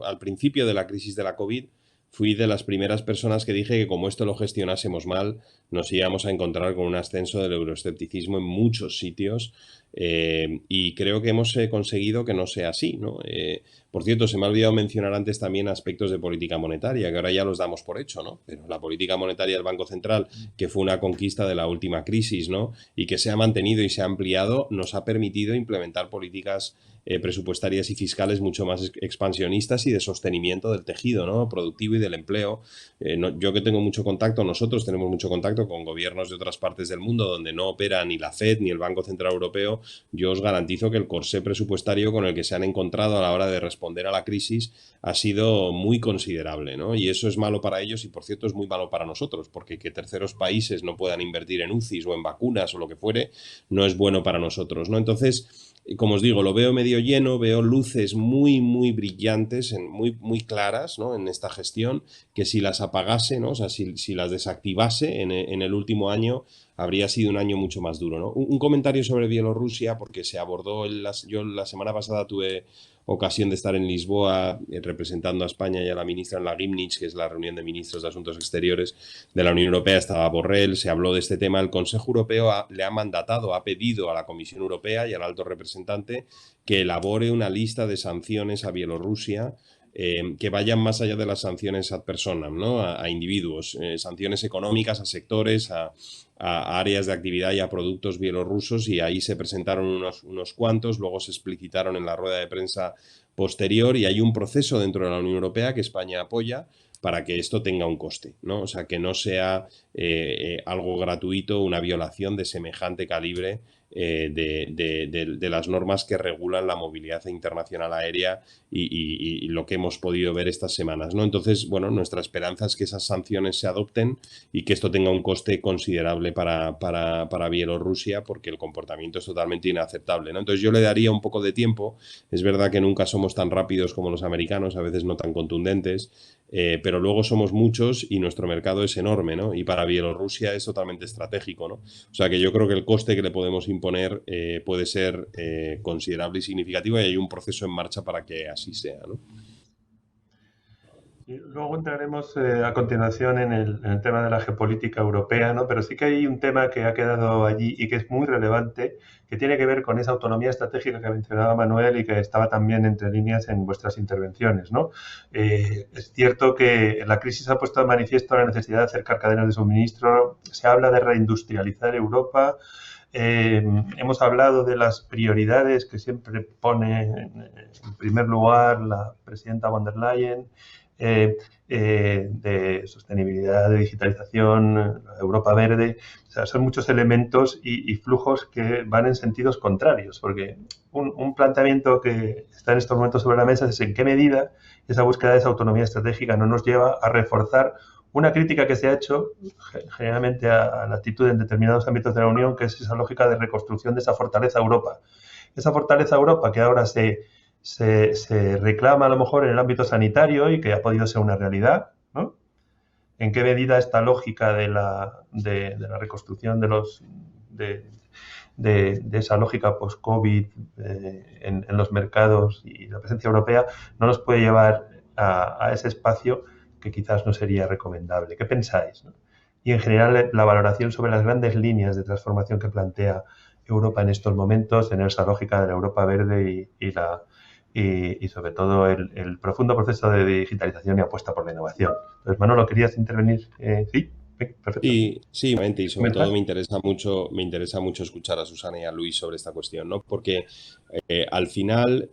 al principio de la crisis de la COVID fui de las primeras personas que dije que como esto lo gestionásemos mal, nos íbamos a encontrar con un ascenso del euroescepticismo en muchos sitios y creo que hemos conseguido que no sea así, ¿no? Por cierto, se me ha olvidado mencionar antes también aspectos de política monetaria, que ahora ya los damos por hecho, ¿no? Pero la política monetaria del Banco Central, que fue una conquista de la última crisis, ¿no? Y que se ha mantenido y se ha ampliado, nos ha permitido implementar políticas presupuestarias y fiscales mucho más expansionistas y de sostenimiento del tejido, ¿no? Productivo y del empleo. Yo que tengo mucho contacto, nosotros tenemos mucho contacto con gobiernos de otras partes del mundo donde no opera ni la FED ni el Banco Central Europeo, yo os garantizo que el corsé presupuestario con el que se han encontrado a la hora de responder a la crisis ha sido muy considerable, ¿no? Y eso es malo para ellos y, por cierto, es muy malo para nosotros, porque que terceros países no puedan invertir en UCIs o en vacunas o lo que fuere, no es bueno para nosotros, ¿no? Entonces, como os digo, lo veo medio lleno, veo luces muy, muy brillantes, muy, muy claras, ¿no?, en esta gestión, que si las apagase, ¿no?, o sea, si las desactivase en el último año, habría sido un año mucho más duro, ¿no? Un comentario sobre Bielorrusia, porque se abordó, yo la semana pasada tuve ocasión de estar en Lisboa representando a España y a la ministra en la Gimnich, que es la reunión de ministros de Asuntos Exteriores de la Unión Europea. Estaba Borrell, se habló de este tema. El Consejo Europeo le ha mandatado, ha pedido a la Comisión Europea y al alto representante que elabore una lista de sanciones a Bielorrusia que vayan más allá de las sanciones ad personam, ¿no?, a individuos, sanciones económicas a sectores, a áreas de actividad y a productos bielorrusos, y ahí se presentaron unos cuantos, luego se explicitaron en la rueda de prensa posterior, y hay un proceso dentro de la Unión Europea que España apoya para que esto tenga un coste, ¿no? O sea, que no sea algo gratuito, una violación de semejante calibre de las normas que regulan la movilidad internacional aérea y lo que hemos podido ver estas semanas, ¿no? Entonces, bueno, nuestra esperanza es que esas sanciones se adopten y que esto tenga un coste considerable para Bielorrusia, porque el comportamiento es totalmente inaceptable, ¿no? Entonces yo le daría un poco de tiempo. Es verdad que nunca somos tan rápidos como los americanos, a veces no tan contundentes, pero luego somos muchos y nuestro mercado es enorme, ¿no? Y para Bielorrusia es totalmente estratégico, ¿no? O sea que yo creo que el coste que le podemos imponer puede ser considerable y significativo, y hay un proceso en marcha para que así sea, ¿no? Y luego entraremos a continuación en el tema de la geopolítica europea, ¿no? Pero sí que hay un tema que ha quedado allí y que es muy relevante, que tiene que ver con esa autonomía estratégica que mencionaba Manuel y que estaba también entre líneas en vuestras intervenciones, ¿no? Es cierto que la crisis ha puesto de manifiesto la necesidad de acercar cadenas de suministro. Se habla de reindustrializar Europa. Hemos hablado de las prioridades que siempre pone en primer lugar la presidenta von der Leyen, de sostenibilidad, de digitalización, Europa verde. O sea, son muchos elementos y flujos que van en sentidos contrarios, porque un planteamiento que está en estos momentos sobre la mesa es en qué medida esa búsqueda de esa autonomía estratégica no nos lleva a reforzar una crítica que se ha hecho generalmente a la actitud en determinados ámbitos de la Unión, que es esa lógica de reconstrucción de esa fortaleza Europa. Esa fortaleza Europa que ahora se reclama a lo mejor en el ámbito sanitario y que ha podido ser una realidad, ¿no? ¿En qué medida esta lógica de la reconstrucción de esa lógica post-COVID en los mercados y la presencia europea no nos puede llevar a ese espacio que quizás no sería recomendable? ¿Qué pensáis, ¿no? Y en general la valoración sobre las grandes líneas de transformación que plantea Europa en estos momentos, en esa lógica de la Europa verde y sobre todo el profundo proceso de digitalización y apuesta por la innovación. Entonces, Manolo, ¿querías intervenir? Sí, perfecto. Sí, y sobre todo me interesa mucho escuchar a Susana y a Luis sobre esta cuestión, ¿no? Porque al final,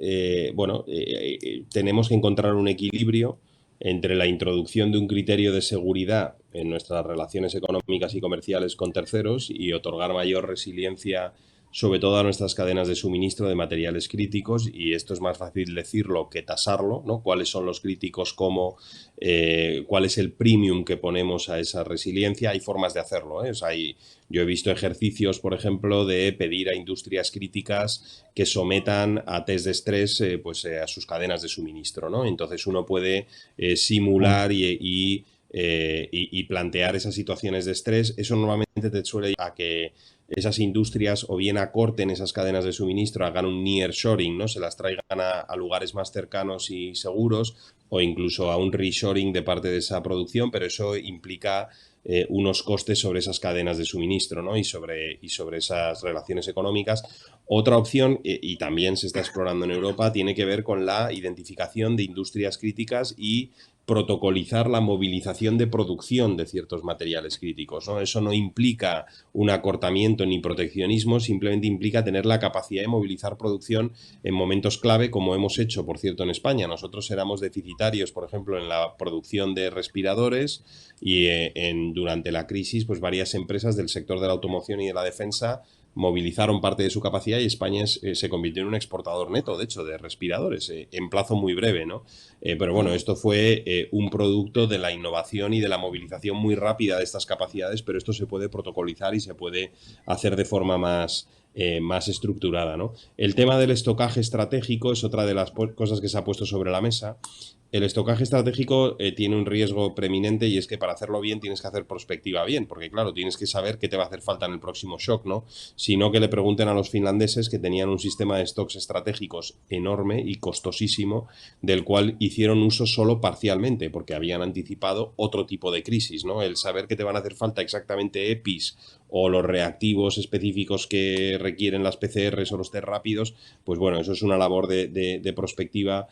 tenemos que encontrar un equilibrio entre la introducción de un criterio de seguridad en nuestras relaciones económicas y comerciales con terceros y otorgar mayor resiliencia sobre todo a nuestras cadenas de suministro de materiales críticos, y esto es más fácil decirlo que tasarlo, ¿no? ¿Cuáles son los críticos? ¿Cuál es el premium que ponemos a esa resiliencia? Hay formas de hacerlo, ¿eh? O sea, yo he visto ejercicios, por ejemplo, de pedir a industrias críticas que sometan a test de estrés a sus cadenas de suministro, ¿no? Entonces uno puede simular y plantear esas situaciones de estrés. Eso normalmente te suele llevar a que esas industrias o bien acorten esas cadenas de suministro, hagan un nearshoring, ¿no? Se las traigan a lugares más cercanos y seguros, o incluso a un reshoring de parte de esa producción, pero eso implica unos costes sobre esas cadenas de suministro, ¿no? y sobre esas relaciones económicas. Otra opción, y también se está explorando en Europa, tiene que ver con la identificación de industrias críticas y protocolizar la movilización de producción de ciertos materiales críticos, ¿no? Eso no implica un acortamiento ni proteccionismo, simplemente implica tener la capacidad de movilizar producción en momentos clave, como hemos hecho, por cierto, en España. Nosotros éramos deficitarios, por ejemplo, en la producción de respiradores, y durante la crisis, pues varias empresas del sector de la automoción y de la defensa movilizaron parte de su capacidad, y España se convirtió en un exportador neto, de hecho, de respiradores, en plazo muy breve, ¿no? Pero bueno, esto fue un producto de la innovación y de la movilización muy rápida de estas capacidades, pero esto se puede protocolizar y se puede hacer de forma más más estructurada, ¿no? El tema del estocaje estratégico es otra de las cosas que se ha puesto sobre la mesa. El estocaje estratégico tiene un riesgo preeminente y es que para hacerlo bien tienes que hacer prospectiva bien, porque claro, tienes que saber qué te va a hacer falta en el próximo shock, ¿no? Sino que le pregunten a los finlandeses que tenían un sistema de stocks estratégicos enorme y costosísimo, del cual hicieron uso solo parcialmente, porque habían anticipado otro tipo de crisis, ¿no? El saber que te van a hacer falta exactamente EPIs o los reactivos específicos que requieren las PCRs o los test rápidos, pues bueno, eso es una labor de prospectiva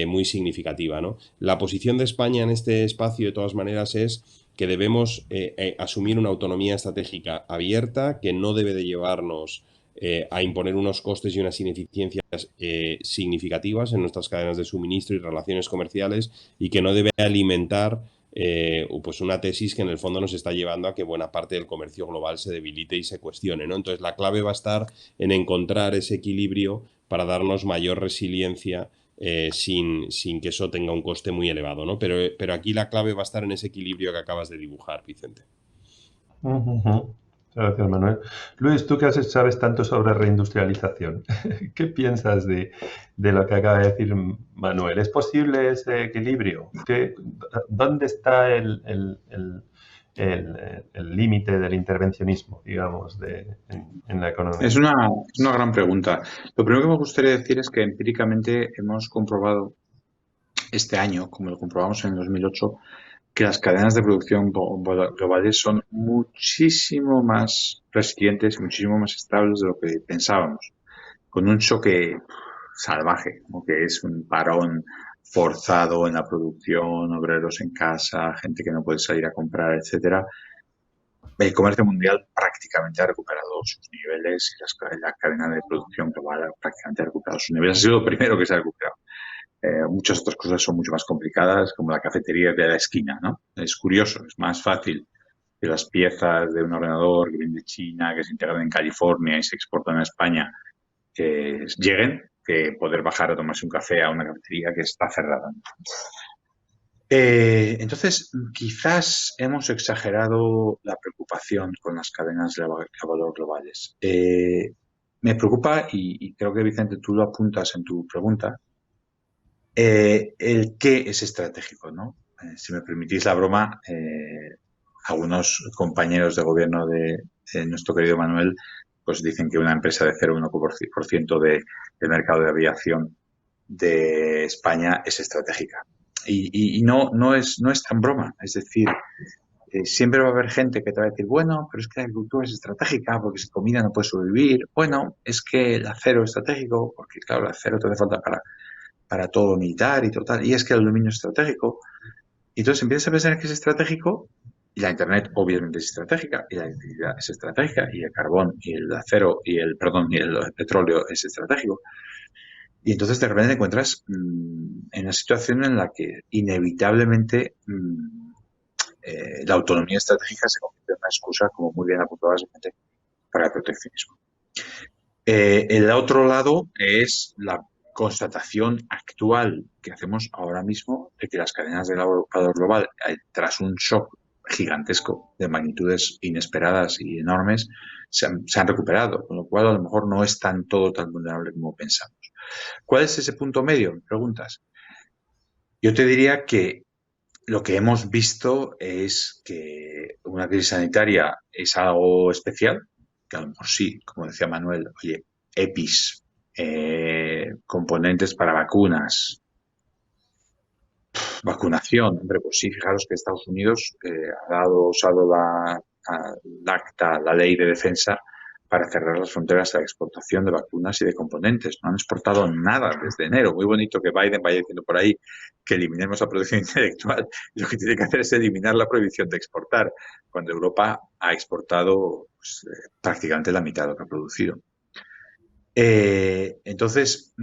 muy significativa, ¿no? La posición de España en este espacio, de todas maneras, es que debemos asumir una autonomía estratégica abierta que no debe de llevarnos a imponer unos costes y unas ineficiencias significativas en nuestras cadenas de suministro y relaciones comerciales y que no debe alimentar pues una tesis que en el fondo nos está llevando a que buena parte del comercio global se debilite y se cuestione, ¿no? Entonces la clave va a estar en encontrar ese equilibrio para darnos mayor resiliencia sin que eso tenga un coste muy elevado, ¿no? Pero aquí la clave va a estar en ese equilibrio que acabas de dibujar, Vicente. Gracias, Manuel. Luis, tú que sabes tanto sobre reindustrialización, ¿qué piensas de lo que acaba de decir Manuel? ¿Es posible ese equilibrio? ¿Dónde está el límite del intervencionismo, digamos, en la economía? Es una gran pregunta. Lo primero que me gustaría decir es que empíricamente hemos comprobado este año, como lo comprobamos en el 2008, que las cadenas de producción globales son muchísimo más resilientes, muchísimo más estables de lo que pensábamos. Con un choque salvaje, como que es un parón forzado en la producción, obreros en casa, gente que no puede salir a comprar, etcétera. El comercio mundial prácticamente ha recuperado sus niveles y la cadena de producción global prácticamente ha recuperado sus niveles. Ha sido lo primero que se ha recuperado. Muchas otras cosas son mucho más complicadas, como la cafetería de la esquina, ¿no? Es curioso, es más fácil que las piezas de un ordenador que viene de China, que se integran en California y se exportan a España, que lleguen, que poder bajar a tomarse un café a una cafetería que está cerrada. Entonces, quizás hemos exagerado la preocupación con las cadenas de valor globales. Me preocupa, y creo que, Vicente, tú lo apuntas en tu pregunta, el qué es estratégico, ¿no? Si me permitís la broma, algunos compañeros de gobierno de nuestro querido Manuel pues dicen que una empresa de 0,1% del mercado de aviación de España es estratégica. Y no es tan broma. Es decir, siempre va a haber gente que te va a decir, bueno, pero es que la agricultura es estratégica porque sin comida no puedes sobrevivir. Bueno, es que el acero es estratégico porque, claro, el acero te hace falta para todo lo militar y total. Y es que el aluminio es estratégico. Y entonces empiezas a pensar que es estratégico, y la Internet obviamente es estratégica, y la electricidad es estratégica, y el carbón, y el acero, y el petróleo es estratégico. Y entonces de repente te encuentras en una situación en la que inevitablemente la autonomía estratégica se convierte en una excusa, como muy bien apuntabas, para el proteccionismo. El otro lado es la constatación actual que hacemos ahora mismo de que las cadenas de valor global, tras un shock gigantesco de magnitudes inesperadas y enormes, se han recuperado, con lo cual a lo mejor no es todo tan vulnerable como pensamos. ¿Cuál es ese punto medio? Me preguntas. Yo te diría que lo que hemos visto es que una crisis sanitaria es algo especial, que a lo mejor sí, como decía Manuel, oye, EPIs, componentes para vacunas, vacunación, hombre, pues sí, fijaros que Estados Unidos ha usado la ACTA, la ley de defensa, para cerrar las fronteras a la exportación de vacunas y de componentes. No han exportado nada desde enero. Muy bonito que Biden vaya diciendo por ahí que eliminemos la producción intelectual. Lo que tiene que hacer es eliminar la prohibición de exportar, cuando Europa ha exportado pues, prácticamente la mitad de lo que ha producido. Entonces,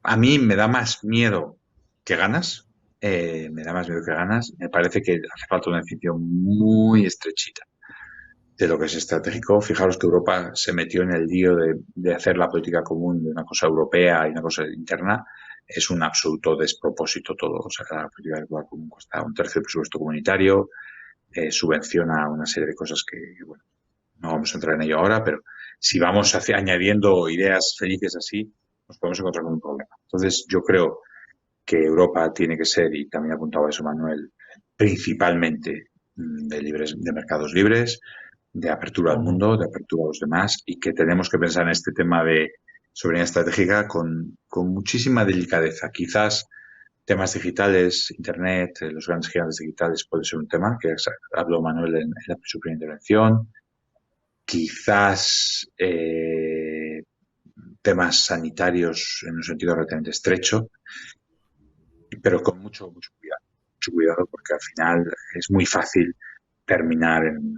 a mí me da más miedo que ganas. Me parece que hace falta una definición muy estrechita de lo que es estratégico. Fijaros que Europa se metió en el lío de hacer la política común de una cosa europea y una cosa interna. Es un absoluto despropósito todo. O sea, la política común cuesta 1/3 del presupuesto comunitario, subvenciona una serie de cosas que, bueno, no vamos a entrar en ello ahora, pero si vamos añadiendo ideas felices así, nos podemos encontrar con un problema. Entonces, yo creo que Europa tiene que ser, y también apuntaba eso Manuel, principalmente de mercados libres, de apertura al mundo, de apertura a los demás, y que tenemos que pensar en este tema de soberanía estratégica con muchísima delicadeza. Quizás temas digitales, Internet, los grandes gigantes digitales puede ser un tema, que habló Manuel en su primera intervención. Quizás temas sanitarios en un sentido relativamente estrecho, pero con mucho cuidado, porque al final es muy fácil terminar en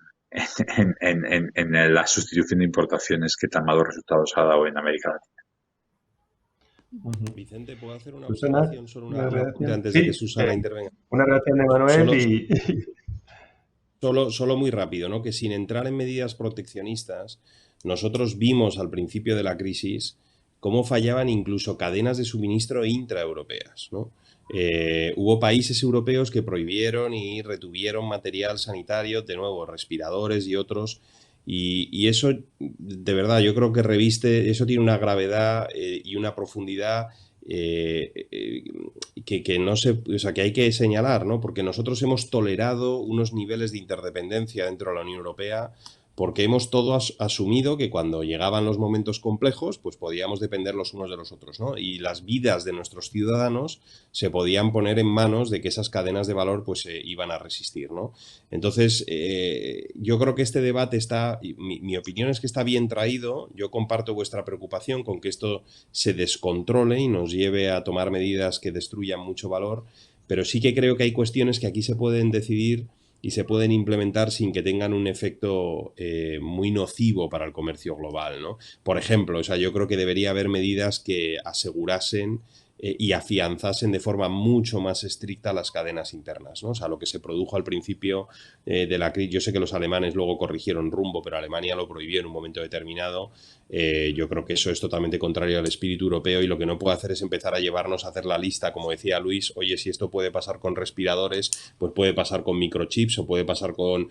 la sustitución de importaciones que tan malos resultados ha dado en América Latina. Vicente, ¿puedo hacer una Susana, observación sobre una apunte antes sí, de que Susana intervenga? Una reacción de Manuel Solo muy rápido, ¿no? Que sin entrar en medidas proteccionistas, nosotros vimos al principio de la crisis cómo fallaban incluso cadenas de suministro intraeuropeas, ¿no? Hubo países europeos que prohibieron y retuvieron material sanitario, de nuevo, respiradores y otros, y eso, de verdad, yo creo que eso tiene una gravedad y una profundidad que no se, o sea, que hay que señalar, ¿no? Porque nosotros hemos tolerado unos niveles de interdependencia dentro de la Unión Europea porque hemos todos asumido que cuando llegaban los momentos complejos, pues podíamos depender los unos de los otros, ¿no? Y las vidas de nuestros ciudadanos se podían poner en manos de que esas cadenas de valor pues iban a resistir, ¿no? Entonces, yo creo que este debate está, mi opinión es que está bien traído. Yo comparto vuestra preocupación con que esto se descontrole y nos lleve a tomar medidas que destruyan mucho valor, pero sí que creo que hay cuestiones que aquí se pueden decidir y se pueden implementar sin que tengan un efecto muy nocivo para el comercio global, ¿no? Por ejemplo, o sea, yo creo que debería haber medidas que asegurasen y afianzasen de forma mucho más estricta las cadenas internas, ¿no? O sea, lo que se produjo al principio de la crisis, yo sé que los alemanes luego corrigieron rumbo, pero Alemania lo prohibió en un momento determinado. Yo creo que eso es totalmente contrario al espíritu europeo y lo que no puede hacer es empezar a llevarnos a hacer la lista, como decía Luis, oye, si esto puede pasar con respiradores, pues puede pasar con microchips o puede pasar con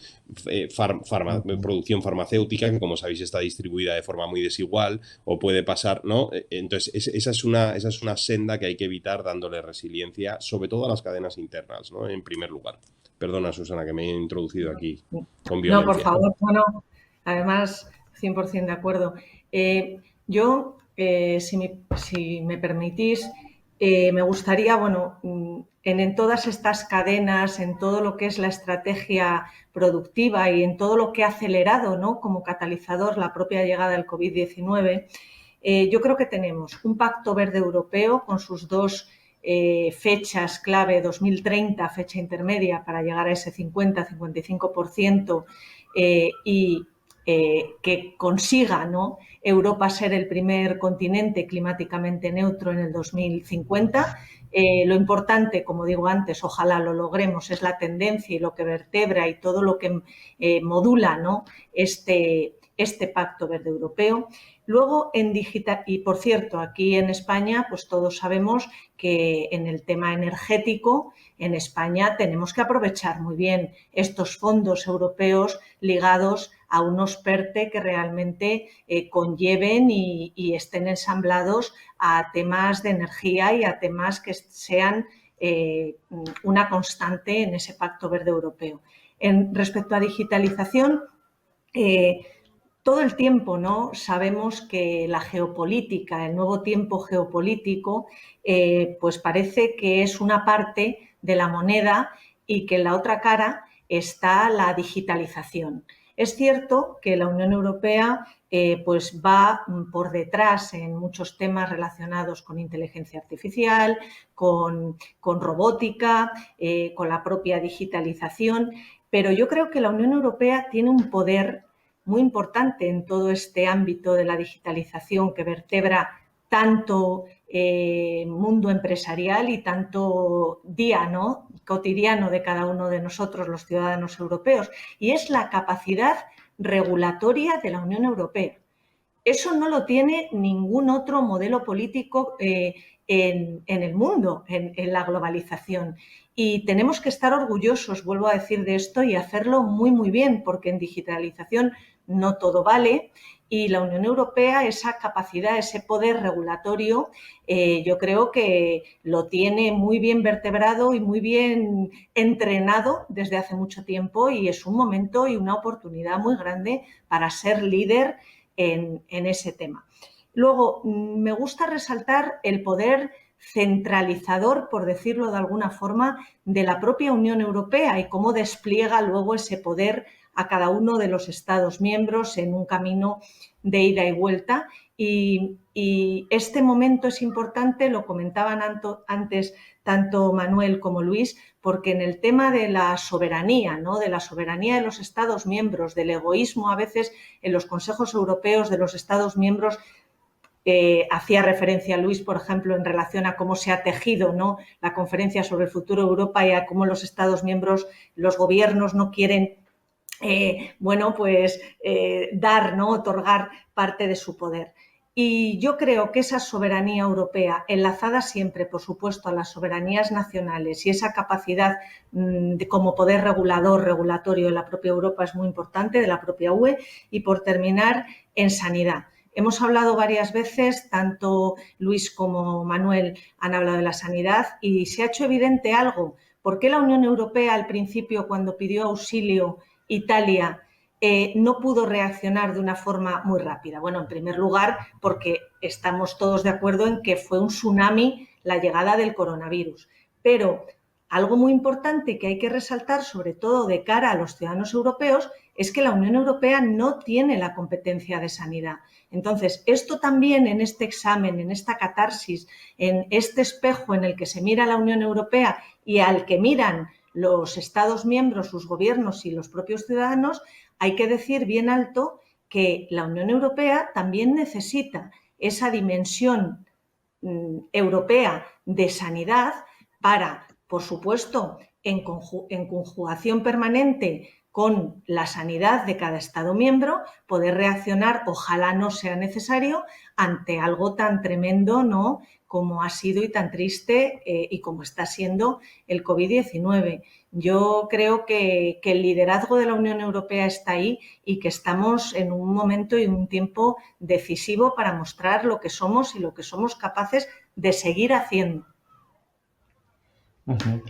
producción farmacéutica, que como sabéis está distribuida de forma muy desigual, o puede pasar, ¿no? Entonces, esa es una senda que hay que evitar dándole resiliencia, sobre todo a las cadenas internas, ¿no? En primer lugar. Perdona, Susana, que me he introducido aquí con violencia. No, por favor, no. Además, 100% de acuerdo. Yo, si me permitís, me gustaría, bueno, en todas estas cadenas, en todo lo que es la estrategia productiva y en todo lo que ha acelerado, ¿no?, como catalizador la propia llegada del COVID-19, yo creo que tenemos un Pacto Verde Europeo con sus dos fechas clave, 2030, fecha intermedia para llegar a ese 50-55% y que consiga, ¿no?, Europa ser el primer continente climáticamente neutro en el 2050. Lo importante, como digo antes, ojalá lo logremos, es la tendencia y lo que vertebra y todo lo que modula, ¿no?, este Pacto Verde Europeo. Luego, en digital, y por cierto, aquí en España, pues todos sabemos que en el tema energético, en España tenemos que aprovechar muy bien estos fondos europeos ligados a unos PERTE que realmente conlleven y estén ensamblados a temas de energía y a temas que sean una constante en ese Pacto Verde Europeo. Respecto a digitalización, todo el tiempo, ¿no?, sabemos que la geopolítica, el nuevo tiempo geopolítico, pues parece que es una parte de la moneda y que en la otra cara está la digitalización. Es cierto que la Unión Europea pues va por detrás en muchos temas relacionados con inteligencia artificial, con robótica, con la propia digitalización, pero yo creo que la Unión Europea tiene un poder muy importante en todo este ámbito de la digitalización que vertebra tanto mundo empresarial y tanto día, ¿no?, cotidiano de cada uno de nosotros, los ciudadanos europeos, y es la capacidad regulatoria de la Unión Europea. Eso no lo tiene ningún otro modelo político en el mundo, en la globalización. Y tenemos que estar orgullosos, vuelvo a decir, de esto y hacerlo muy, muy bien, porque en digitalización no todo vale. Y la Unión Europea, esa capacidad, ese poder regulatorio, yo creo que lo tiene muy bien vertebrado y muy bien entrenado desde hace mucho tiempo, y es un momento y una oportunidad muy grande para ser líder en ese tema. Luego, me gusta resaltar el poder centralizador, por decirlo de alguna forma, de la propia Unión Europea y cómo despliega luego ese poder a cada uno de los Estados miembros en un camino de ida y vuelta. Y este momento es importante, lo comentaban antes tanto Manuel como Luis, porque en el tema de la soberanía, ¿no?, de la soberanía de los Estados miembros, del egoísmo a veces en los consejos europeos de los Estados miembros, hacía referencia Luis, por ejemplo, en relación a cómo se ha tejido, ¿no?, la conferencia sobre el futuro de Europa y a cómo los Estados miembros, los gobiernos no quieren dar, ¿no?, otorgar parte de su poder. Y yo creo que esa soberanía europea, enlazada siempre, por supuesto, a las soberanías nacionales, y esa capacidad como poder regulatorio de la propia Europa es muy importante, de la propia UE. Y por terminar, en sanidad. Hemos hablado varias veces, tanto Luis como Manuel han hablado de la sanidad, y se ha hecho evidente algo. ¿Por qué la Unión Europea al principio, cuando pidió auxilio Italia, no pudo reaccionar de una forma muy rápida? Bueno, en primer lugar, porque estamos todos de acuerdo en que fue un tsunami la llegada del coronavirus. Pero algo muy importante que hay que resaltar, sobre todo de cara a los ciudadanos europeos, es que la Unión Europea no tiene la competencia de sanidad. Entonces, esto también en este examen, en esta catarsis, en este espejo en el que se mira la Unión Europea y al que miran los Estados miembros, sus gobiernos y los propios ciudadanos, hay que decir bien alto que la Unión Europea también necesita esa dimensión europea de sanidad para, por supuesto, en conjugación permanente con la sanidad de cada Estado miembro, poder reaccionar, ojalá no sea necesario, ante algo tan tremendo, ¿no?, como ha sido y tan triste y como está siendo el COVID-19. Yo creo que el liderazgo de la Unión Europea está ahí y que estamos en un momento y un tiempo decisivo para mostrar lo que somos y lo que somos capaces de seguir haciendo. Uh-huh.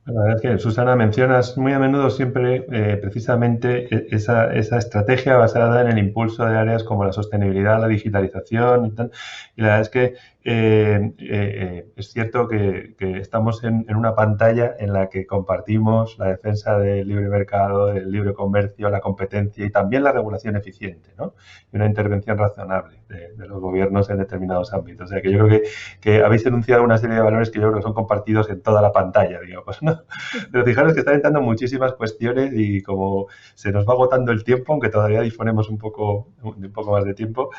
La verdad es que, Susana, mencionas muy a menudo siempre precisamente esa estrategia basada en el impulso de áreas como la sostenibilidad, la digitalización y tal. Y la verdad es que es cierto que estamos en una pantalla en la que compartimos la defensa del libre mercado, del libre comercio, la competencia y también la regulación eficiente, ¿no?, y una intervención razonable de los gobiernos en determinados ámbitos. O sea, que yo creo que habéis enunciado una serie de valores que yo creo que son compartidos en toda la pantalla, digamos, ¿no? Pero fijaros que están entrando muchísimas cuestiones y como se nos va agotando el tiempo, aunque todavía disponemos un poco más de tiempo,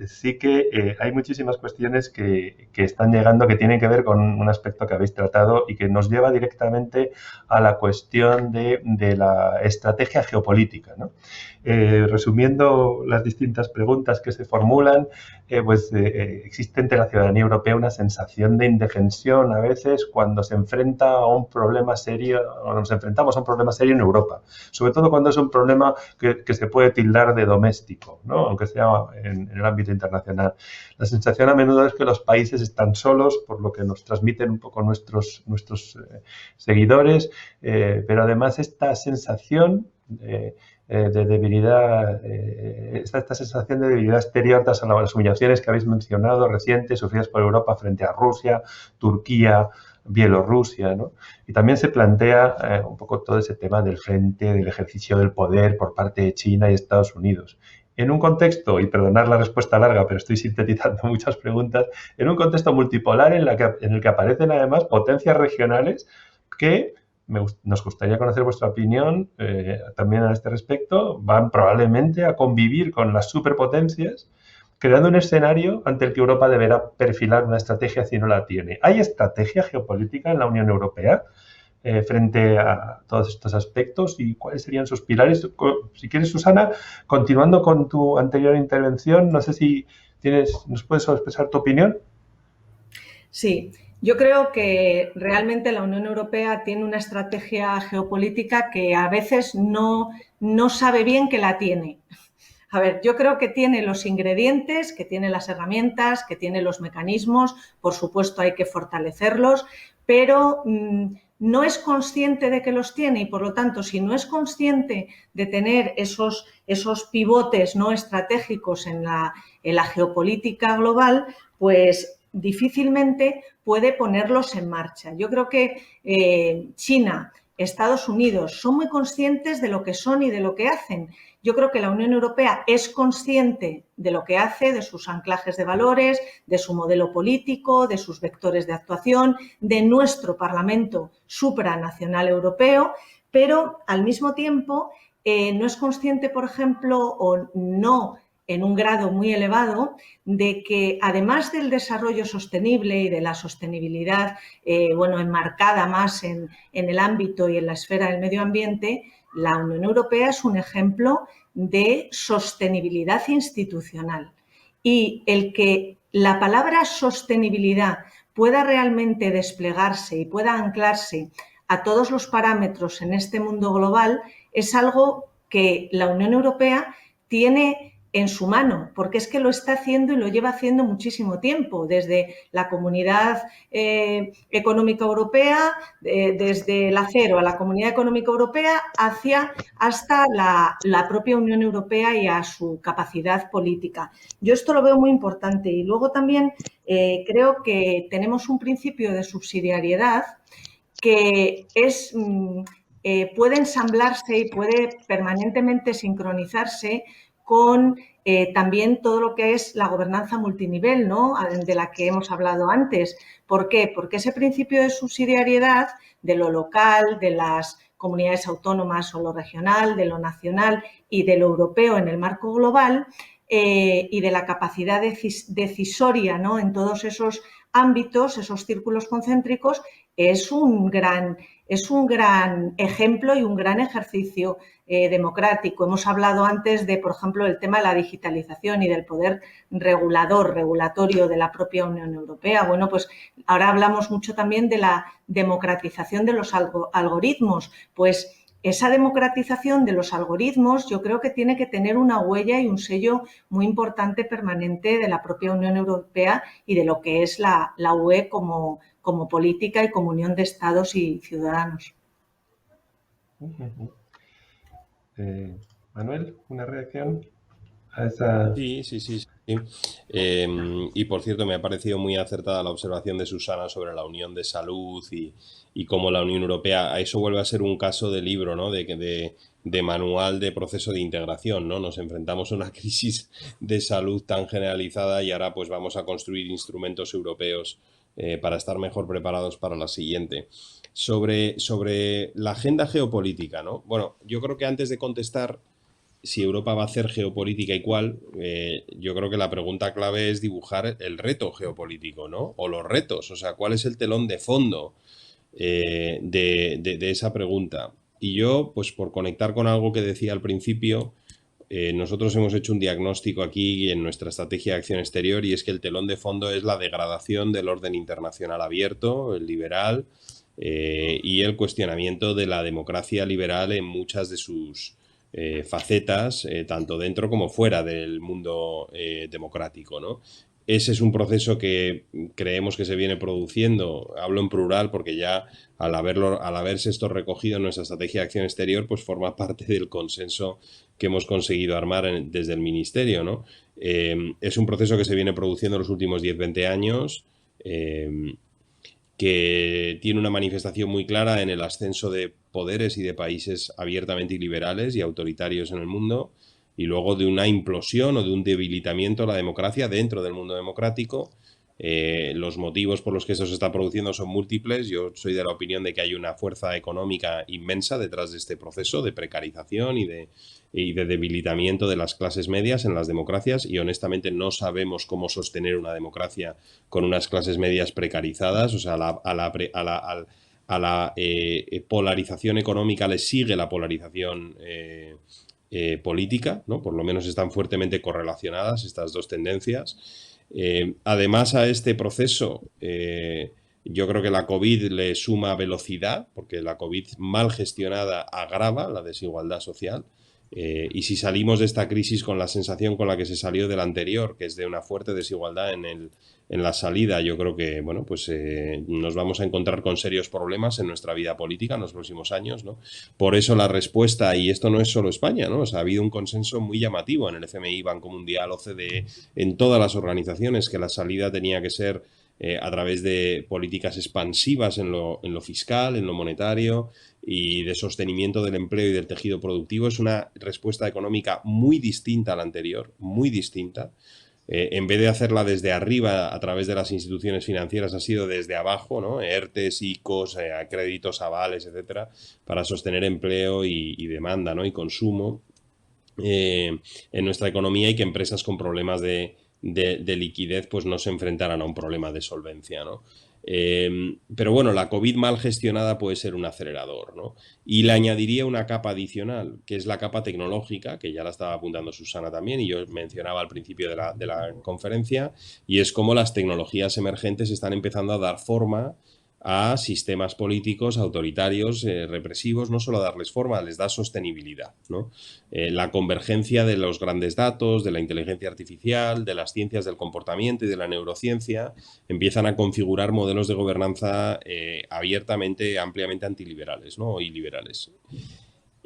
sí que hay muchísimas cuestiones que están llegando que tienen que ver con un aspecto que habéis tratado y que nos lleva directamente a la cuestión de la estrategia geopolítica, ¿no? Resumiendo las distintas preguntas que se formulan, existe entre la ciudadanía europea una sensación de indefensión a veces cuando se enfrenta a un problema serio, o nos enfrentamos a un problema serio en Europa, sobre todo cuando es un problema que se puede tildar de doméstico, ¿no?, aunque sea en el ámbito internacional. La sensación a menudo es que los países están solos, por lo que nos transmiten un poco nuestros seguidores, pero además esta sensación de debilidad, esta sensación de debilidad exterior tras las humillaciones que habéis mencionado recientes, sufridas por Europa frente a Rusia, Turquía, Bielorrusia, ¿no? Y también se plantea un poco todo ese tema del frente, del ejercicio del poder por parte de China y Estados Unidos. En un contexto, y perdonad la respuesta larga, pero estoy sintetizando muchas preguntas, en un contexto multipolar en el que aparecen además potencias regionales que nos gustaría conocer vuestra opinión también a este respecto, van probablemente a convivir con las superpotencias, creando un escenario ante el que Europa deberá perfilar una estrategia si no la tiene. ¿Hay estrategia geopolítica en la Unión Europea frente a todos estos aspectos y cuáles serían sus pilares? Si quieres, Susana, continuando con tu anterior intervención, no sé si nos puedes expresar tu opinión. Sí. Yo creo que realmente la Unión Europea tiene una estrategia geopolítica que a veces no sabe bien que la tiene. A ver, yo creo que tiene los ingredientes, que tiene las herramientas, que tiene los mecanismos, por supuesto hay que fortalecerlos, pero no es consciente de que los tiene y, por lo tanto, si no es consciente de tener esos pivotes no estratégicos en la geopolítica global, pues difícilmente puede ponerlos en marcha. Yo creo que China, Estados Unidos son muy conscientes de lo que son y de lo que hacen. Yo creo que la Unión Europea es consciente de lo que hace, de sus anclajes de valores, de su modelo político, de sus vectores de actuación, de nuestro Parlamento supranacional europeo, pero al mismo tiempo no es consciente, por ejemplo, o no en un grado muy elevado, de que además del desarrollo sostenible y de la sostenibilidad, enmarcada más en el ámbito y en la esfera del medio ambiente, la Unión Europea es un ejemplo de sostenibilidad institucional. Y el que la palabra sostenibilidad pueda realmente desplegarse y pueda anclarse a todos los parámetros en este mundo global es algo que la Unión Europea tiene en su mano, porque es que lo está haciendo y lo lleva haciendo muchísimo tiempo, desde la Comunidad Económica Europea, desde la CERO a la Comunidad Económica Europea, hasta la propia Unión Europea y a su capacidad política. Yo esto lo veo muy importante y luego también creo que tenemos un principio de subsidiariedad que puede ensamblarse y puede permanentemente sincronizarse con también todo lo que es la gobernanza multinivel, ¿no?, de la que hemos hablado antes. ¿Por qué? Porque ese principio de subsidiariedad de lo local, de las comunidades autónomas o lo regional, de lo nacional y de lo europeo en el marco global y de la capacidad decisoria, ¿no?, en todos esos ámbitos, esos círculos concéntricos, es un gran ejemplo y un gran ejercicio democrático. Hemos hablado antes de, por ejemplo, el tema de la digitalización y del poder regulatorio de la propia Unión Europea. Bueno, pues ahora hablamos mucho también de la democratización de los algoritmos. Pues esa democratización de los algoritmos yo creo que tiene que tener una huella y un sello muy importante permanente de la propia Unión Europea y de lo que es la UE como política y como unión de estados y ciudadanos. Manuel, ¿una reacción a esa...? Sí. Y por cierto, me ha parecido muy acertada la observación de Susana sobre la unión de salud y cómo la Unión Europea, a eso vuelve a ser un caso de libro, ¿no?, de manual de proceso de integración, ¿no? Nos enfrentamos a una crisis de salud tan generalizada y ahora pues vamos a construir instrumentos europeos para estar mejor preparados para la siguiente. Sobre la agenda geopolítica, ¿no? Bueno, yo creo que antes de contestar si Europa va a hacer geopolítica y cuál, yo creo que la pregunta clave es dibujar el reto geopolítico, ¿no? O los retos, o sea, cuál es el telón de fondo de esa pregunta. Y yo, pues por conectar con algo que decía al principio, nosotros hemos hecho un diagnóstico aquí en nuestra estrategia de acción exterior y es que el telón de fondo es la degradación del orden internacional abierto, el liberal, y el cuestionamiento de la democracia liberal en muchas de sus facetas, tanto dentro como fuera del mundo democrático, ¿no? Ese es un proceso que creemos que se viene produciendo, hablo en plural porque ya al haberse esto recogido en nuestra estrategia de acción exterior, pues forma parte del consenso que hemos conseguido armar desde el Ministerio, ¿no? Es un proceso que se viene produciendo en los últimos 10-20 años, que tiene una manifestación muy clara en el ascenso de poderes y de países abiertamente liberales y autoritarios en el mundo, y luego de una implosión o de un debilitamiento de la democracia dentro del mundo democrático. Los motivos por los que esto se está produciendo son múltiples. Yo soy de la opinión de que hay una fuerza económica inmensa detrás de este proceso de precarización y de debilitamiento de las clases medias en las democracias, y honestamente no sabemos cómo sostener una democracia con unas clases medias precarizadas. O sea, a la polarización económica le sigue la polarización política, ¿no? Por lo menos están fuertemente correlacionadas estas dos tendencias. Además a este proceso Yo creo que la COVID le suma velocidad, porque la COVID mal gestionada agrava la desigualdad social. Y si salimos de esta crisis con la sensación con la que se salió de la anterior, que es de una fuerte desigualdad en la salida, yo creo que bueno, pues nos vamos a encontrar con serios problemas en nuestra vida política en los próximos años, ¿no? Por eso la respuesta, y esto no es solo España, ¿no? O sea, ha habido un consenso muy llamativo en el FMI, Banco Mundial, OCDE, en todas las organizaciones, que la salida tenía que ser a través de políticas expansivas en lo fiscal, en lo monetario y de sostenimiento del empleo y del tejido productivo. Es una respuesta económica muy distinta a la anterior, muy distinta. En vez de hacerla desde arriba a través de las instituciones financieras, ha sido desde abajo, ¿no? ERTES, ICOs, créditos, avales, etcétera, para sostener empleo y demanda, ¿no? Y consumo en nuestra economía, y que empresas con problemas de liquidez pues no se enfrentaran a un problema de solvencia, ¿no? Pero bueno, la COVID mal gestionada puede ser un acelerador, ¿no? Y le añadiría una capa adicional, que es la capa tecnológica, que ya la estaba apuntando Susana también, y yo mencionaba al principio de la conferencia, y es cómo las tecnologías emergentes están empezando a dar forma a sistemas políticos autoritarios, represivos, no solo a darles forma, les da sostenibilidad, ¿no? La convergencia de los grandes datos, de la inteligencia artificial, de las ciencias del comportamiento y de la neurociencia, empiezan a configurar modelos de gobernanza abiertamente, ampliamente antiliberales, ¿no? O iliberales.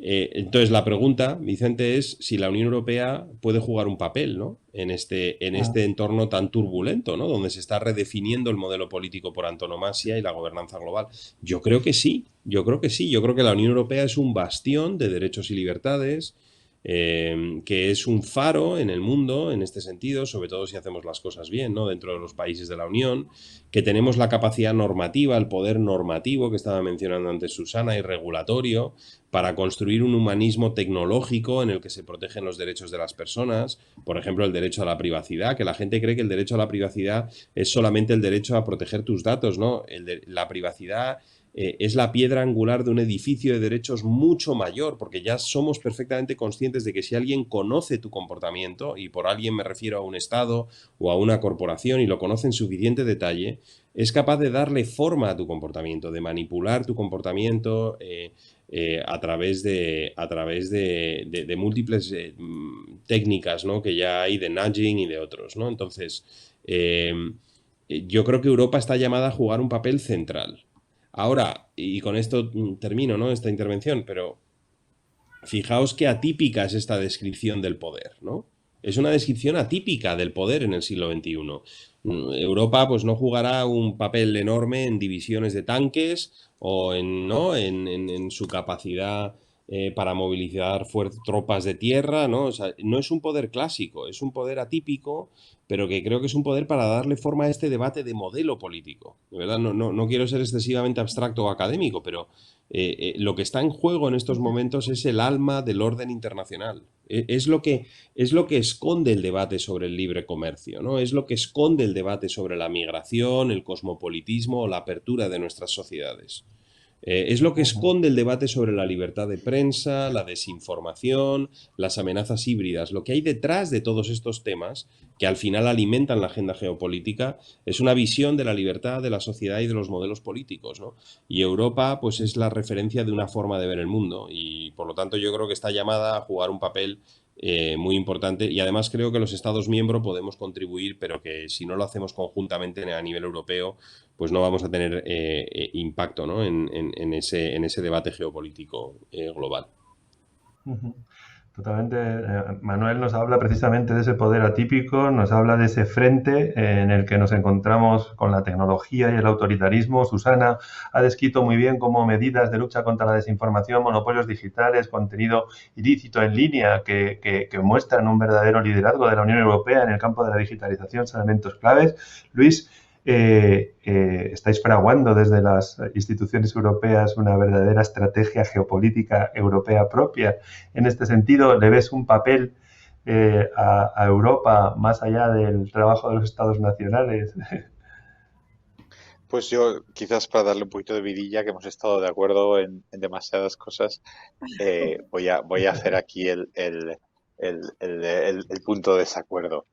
Entonces la pregunta, Vicente, es si la Unión Europea puede jugar un papel, ¿no? en este entorno tan turbulento, ¿no? Donde se está redefiniendo el modelo político por antonomasia y la gobernanza global. Yo creo que sí, yo creo que sí. Yo creo que la Unión Europea es un bastión de derechos y libertades, que es un faro en el mundo en este sentido, sobre todo si hacemos las cosas bien, ¿no? Dentro de los países de la Unión, que tenemos la capacidad normativa, el poder normativo que estaba mencionando antes Susana, y regulatorio, para construir un humanismo tecnológico en el que se protegen los derechos de las personas, por ejemplo, el derecho a la privacidad, que la gente cree que el derecho a la privacidad es solamente el derecho a proteger tus datos, ¿no? La privacidad es la piedra angular de un edificio de derechos mucho mayor, porque ya somos perfectamente conscientes de que si alguien conoce tu comportamiento, y por alguien me refiero a un Estado o a una corporación, y lo conoce en suficiente detalle, es capaz de darle forma a tu comportamiento, de manipular tu comportamiento a través de múltiples técnicas, ¿no? Que ya hay, de nudging y de otros, ¿no? Entonces, yo creo que Europa está llamada a jugar un papel central. Ahora, y con esto termino, ¿no? Esta intervención, pero fijaos qué atípica es esta descripción del poder, ¿no? Es una descripción atípica del poder en el siglo XXI. Europa pues no jugará un papel enorme en divisiones de tanques o en su capacidad para movilizar tropas de tierra, ¿no? O sea, no es un poder clásico, es un poder atípico, pero que creo que es un poder para darle forma a este debate de modelo político. De verdad, no quiero ser excesivamente abstracto o académico, pero lo que está en juego en estos momentos es el alma del orden internacional. Es lo que esconde el debate sobre el libre comercio, ¿no? Es lo que esconde el debate sobre la migración, el cosmopolitismo o la apertura de nuestras sociedades. Es lo que esconde el debate sobre la libertad de prensa, la desinformación, las amenazas híbridas. Lo que hay detrás de todos estos temas, que al final alimentan la agenda geopolítica, es una visión de la libertad, de la sociedad y de los modelos políticos, ¿no? Y Europa, pues, es la referencia de una forma de ver el mundo, y por lo tanto yo creo que está llamada a jugar un papel muy importante, y además creo que los Estados miembros podemos contribuir, pero que si no lo hacemos conjuntamente a nivel europeo, pues no vamos a tener impacto, ¿no? en ese debate geopolítico global. Totalmente. Manuel nos habla precisamente de ese poder atípico, nos habla de ese frente en el que nos encontramos con la tecnología y el autoritarismo. Susana ha descrito muy bien cómo medidas de lucha contra la desinformación, monopolios digitales, contenido ilícito en línea que muestran un verdadero liderazgo de la Unión Europea en el campo de la digitalización son elementos claves. Luis, estáis fraguando desde las instituciones europeas una verdadera estrategia geopolítica europea propia. En este sentido, ¿le ves un papel a Europa más allá del trabajo de los Estados nacionales? Pues yo, quizás para darle un poquito de vidilla, que hemos estado de acuerdo en demasiadas cosas, voy a hacer aquí el punto de desacuerdo.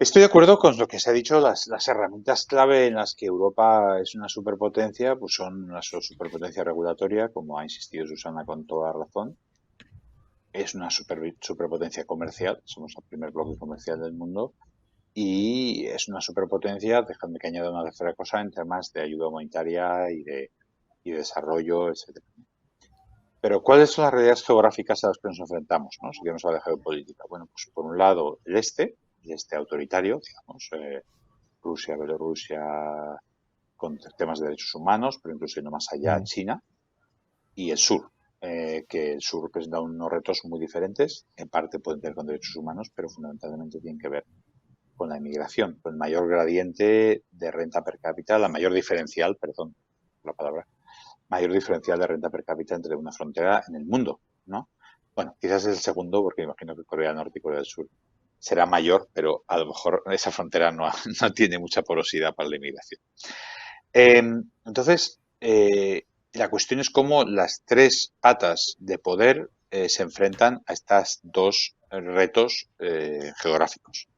Estoy de acuerdo con lo que se ha dicho, las herramientas clave en las que Europa es una superpotencia, pues son una superpotencia regulatoria, como ha insistido Susana con toda razón. Es una superpotencia comercial, somos el primer bloque comercial del mundo, y es una superpotencia, dejadme que añada una tercera cosa, en temas de ayuda humanitaria y de desarrollo, etcétera. Pero ¿cuáles son las realidades geográficas a las que nos enfrentamos, ¿no? Si queremos hablar de geopolítica. Bueno, pues por un lado el este autoritario, digamos, Rusia, Bielorrusia, con temas de derechos humanos, pero incluso yendo más allá, China, y el sur, que el sur presenta unos retos muy diferentes, en parte pueden tener con derechos humanos, pero fundamentalmente tienen que ver con la inmigración, con el mayor gradiente de renta per cápita, la mayor diferencial, perdón la palabra, mayor diferencial de renta per cápita entre una frontera en el mundo, ¿no? Bueno, quizás es el segundo, porque imagino que Corea del Norte y Corea del Sur será mayor, pero a lo mejor esa frontera no tiene mucha porosidad para la inmigración. Entonces, la cuestión es cómo las tres patas de poder se enfrentan a estos dos retos geográficos.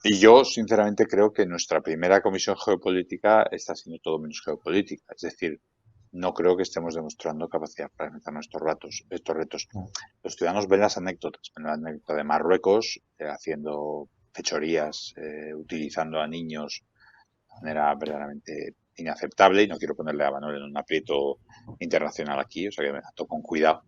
Y yo, sinceramente, creo que nuestra primera comisión geopolítica está siendo todo menos geopolítica. Es decir, no creo que estemos demostrando capacidad para enfrentar estos retos. Los ciudadanos ven las anécdotas. Ven la anécdota de Marruecos haciendo fechorías, utilizando a niños de manera verdaderamente inaceptable, y no quiero ponerle a Manuel en un aprieto internacional aquí, o sea que me trato con cuidado.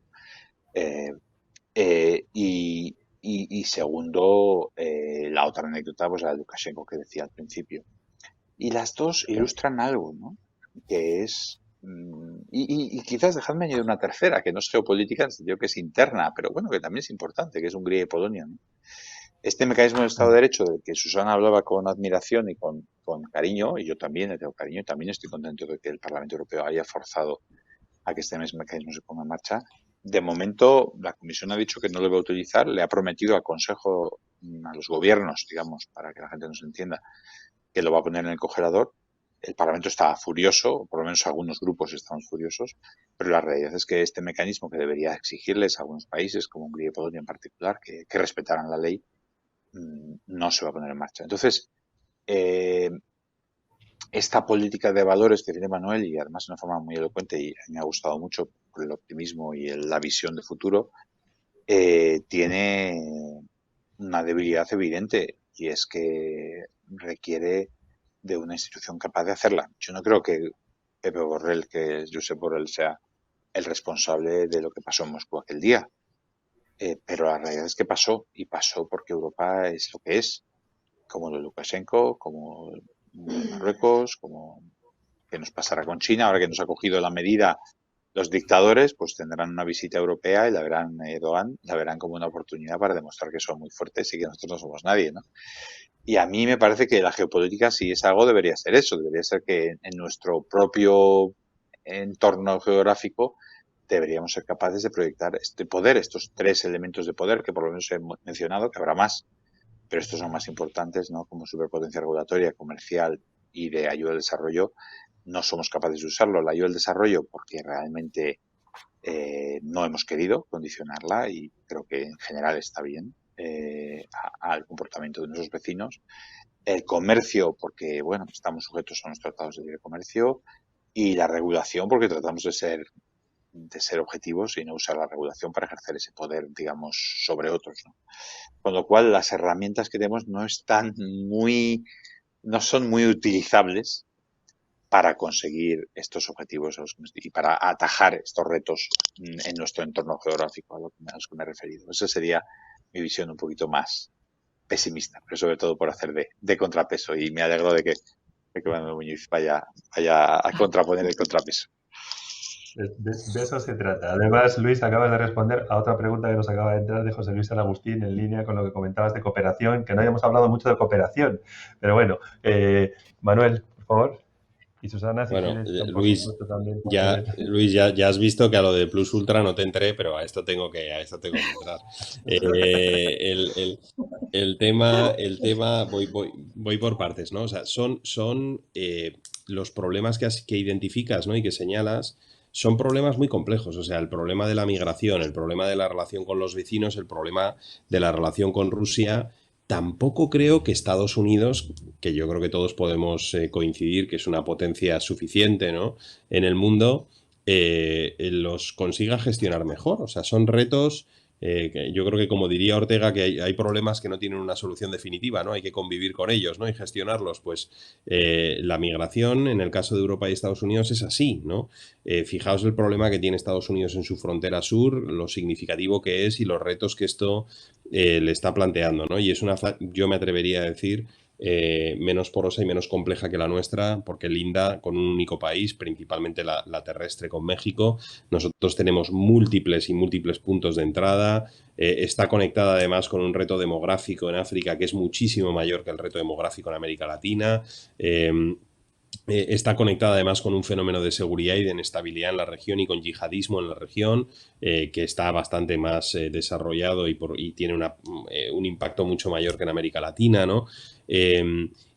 Y segundo, la otra anécdota, pues la de Lukashenko que decía al principio. Y las dos ilustran algo, ¿no? Que es... Y quizás dejadme añadir una tercera, que no es geopolítica, en el sentido que es interna, pero bueno, que también es importante, que es Hungría y Polonia, ¿no? Este mecanismo del Estado de Derecho, del que Susana hablaba con admiración y con cariño, y yo también le tengo cariño, y también estoy contento de que el Parlamento Europeo haya forzado a que este mecanismo se ponga en marcha. De momento, la Comisión ha dicho que no lo va a utilizar, le ha prometido al Consejo, a los gobiernos, digamos, para que la gente nos entienda, que lo va a poner en el congelador. El Parlamento está furioso, o por lo menos algunos grupos estamos furiosos, pero la realidad es que este mecanismo, que debería exigirles a algunos países, como Hungría y Polonia en particular, que respetaran la ley, no se va a poner en marcha. Entonces, esta política de valores que tiene Manuel, y además de una forma muy elocuente, y me ha gustado mucho por el optimismo y la visión de futuro, tiene una debilidad evidente, y es que requiere de una institución capaz de hacerla. Yo no creo que Pepe Borrell, que es Josep Borrell, sea el responsable de lo que pasó en Moscú aquel día. Pero la realidad es que pasó, y pasó porque Europa es lo que es, como lo de Lukashenko, como Marruecos, como que nos pasará con China. Ahora que nos ha cogido la medida los dictadores, pues tendrán una visita europea y la verán, Erdogan, la verán como una oportunidad para demostrar que son muy fuertes y que nosotros no somos nadie, ¿no? Y a mí me parece que la geopolítica, si es algo, debería ser eso, debería ser que en nuestro propio entorno geográfico deberíamos ser capaces de proyectar este poder, estos tres elementos de poder que por lo menos he mencionado, que habrá más, pero estos son más importantes, ¿no? Como superpotencia regulatoria, comercial y de ayuda al desarrollo. No somos capaces de usarlo, la ayuda al desarrollo, porque realmente no hemos querido condicionarla, y creo que en general está bien al comportamiento de nuestros vecinos. El comercio, porque bueno, estamos sujetos a los tratados de libre comercio, y la regulación, porque tratamos de ser objetivos y no usar la regulación para ejercer ese poder, digamos, sobre otros, ¿no? Con lo cual, las herramientas que tenemos no son muy utilizables para conseguir estos objetivos y para atajar estos retos en nuestro entorno geográfico, a los que me he referido. Esa sería mi visión un poquito más pesimista, pero sobre todo por hacer de contrapeso, y me alegro de que Manuel Muñiz vaya a contraponer el contrapeso. De eso se trata. Además, Luis, acabas de responder a otra pregunta que nos acaba de entrar de José Luis San Agustín, en línea con lo que comentabas de cooperación, que no habíamos hablado mucho de cooperación. Pero bueno, Manuel, por favor. Y Susana, si bueno, quieres, Luis, también. Luis, ya has visto que a lo de Plus Ultra no te entré, pero a esto tengo que entrar. El tema voy por partes, ¿no? O sea, son los problemas que identificas, ¿no? Y que señalas, son problemas muy complejos. O sea, el problema de la migración, el problema de la relación con los vecinos, el problema de la relación con Rusia, tampoco creo que Estados Unidos, que yo creo que todos podemos coincidir que es una potencia suficiente, ¿no?, en el mundo, los consiga gestionar mejor. O sea, son retos que yo creo que, como diría Ortega, que hay problemas que no tienen una solución definitiva, ¿no? Hay que convivir con ellos, ¿no?, y gestionarlos. Pues la migración, en el caso de Europa y Estados Unidos, es así, ¿no? Fijaos el problema que tiene Estados Unidos en su frontera sur, lo significativo que es y los retos que esto le está planteando, ¿no? Y es yo me atrevería a decir, menos porosa y menos compleja que la nuestra, porque linda con un único país, principalmente la terrestre con México. Nosotros tenemos múltiples y múltiples puntos de entrada. Está conectada además con un reto demográfico en África que es muchísimo mayor que el reto demográfico en América Latina. Está conectada además con un fenómeno de seguridad y de inestabilidad en la región y con yihadismo en la región, que está bastante más desarrollado y tiene un impacto mucho mayor que en América Latina, ¿no?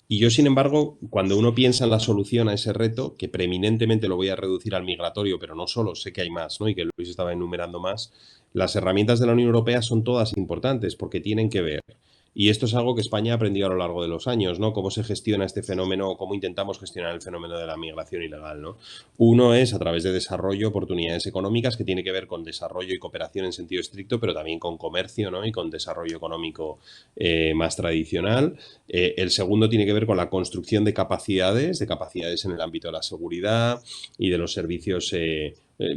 Y yo, sin embargo, cuando uno piensa en la solución a ese reto, que preeminentemente lo voy a reducir al migratorio, pero no solo, sé que hay más, ¿no?, y que Luis estaba enumerando más, las herramientas de la Unión Europea son todas importantes porque tienen que ver. Y esto es algo que España ha aprendido a lo largo de los años, ¿no? Cómo se gestiona este fenómeno o cómo intentamos gestionar el fenómeno de la migración ilegal, ¿no? Uno es a través de desarrollo, oportunidades económicas, que tiene que ver con desarrollo y cooperación en sentido estricto, pero también con comercio, ¿no?, y con desarrollo económico más tradicional. El segundo tiene que ver con la construcción de capacidades en el ámbito de la seguridad y de los servicios,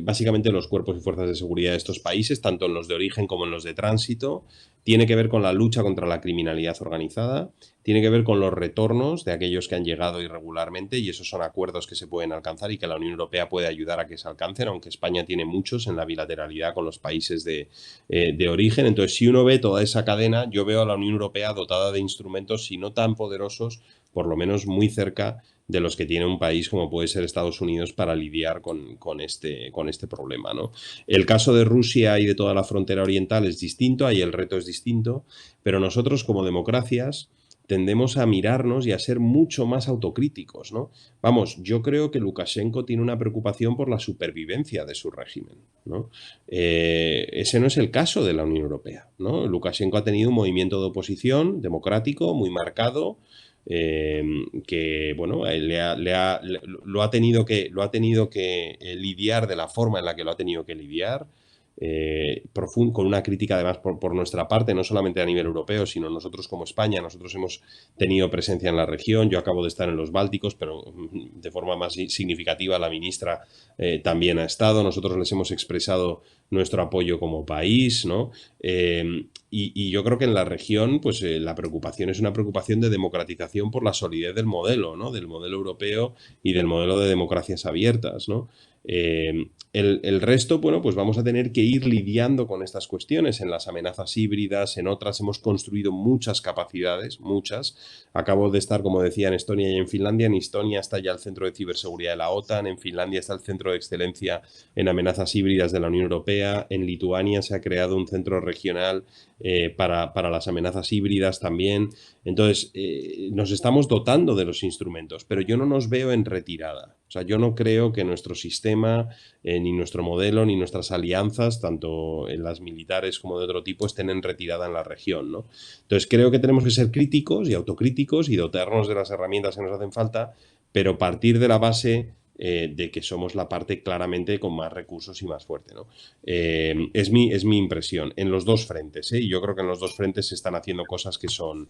básicamente los cuerpos y fuerzas de seguridad de estos países, tanto en los de origen como en los de tránsito. Tiene que ver con la lucha contra la criminalidad organizada, tiene que ver con los retornos de aquellos que han llegado irregularmente, y esos son acuerdos que se pueden alcanzar y que la Unión Europea puede ayudar a que se alcancen, aunque España tiene muchos en la bilateralidad con los países de origen. Entonces, si uno ve toda esa cadena, yo veo a la Unión Europea dotada de instrumentos, si no tan poderosos, por lo menos muy cerca de los que tiene un país como puede ser Estados Unidos para lidiar con este problema, ¿no? El caso de Rusia y de toda la frontera oriental es distinto, ahí el reto es distinto, pero nosotros, como democracias, tendemos a mirarnos y a ser mucho más autocríticos, ¿no? Vamos, yo creo que Lukashenko tiene una preocupación por la supervivencia de su régimen, ¿no? Ese no es el caso de la Unión Europea, ¿no? Lukashenko ha tenido un movimiento de oposición democrático muy marcado, que, bueno, lo ha tenido que lidiar de la forma en la que lo ha tenido que lidiar, con una crítica además por nuestra parte, no solamente a nivel europeo, sino nosotros como España. Nosotros hemos tenido presencia en la región. Yo acabo de estar en los Bálticos, pero de forma más significativa la ministra también ha estado. Nosotros les hemos expresado nuestro apoyo como país, ¿no? Y yo creo que en la región, pues la preocupación es una preocupación de democratización por la solidez del modelo, ¿no?, del modelo europeo y del modelo de democracias abiertas, ¿no? El resto, bueno, pues vamos a tener que ir lidiando con estas cuestiones. En las amenazas híbridas, en otras hemos construido muchas capacidades, muchas. Acabo de estar, como decía, en Estonia y en Finlandia. En Estonia está ya el Centro de Ciberseguridad de la OTAN, en Finlandia está el Centro de Excelencia en Amenazas Híbridas de la Unión Europea, en Lituania se ha creado un centro regional para las amenazas híbridas también. Entonces, nos estamos dotando de los instrumentos, pero yo no nos veo en retirada. O sea, yo no creo que nuestro sistema, ni nuestro modelo, ni nuestras alianzas, tanto en las militares como de otro tipo, estén en retirada en la región, ¿no? Entonces, creo que tenemos que ser críticos y autocríticos y dotarnos de las herramientas que nos hacen falta, pero partir de la base de que somos la parte claramente con más recursos y más fuerte, ¿no? Es mi impresión en los dos frentes, ¿eh? Y yo creo que en los dos frentes se están haciendo cosas que son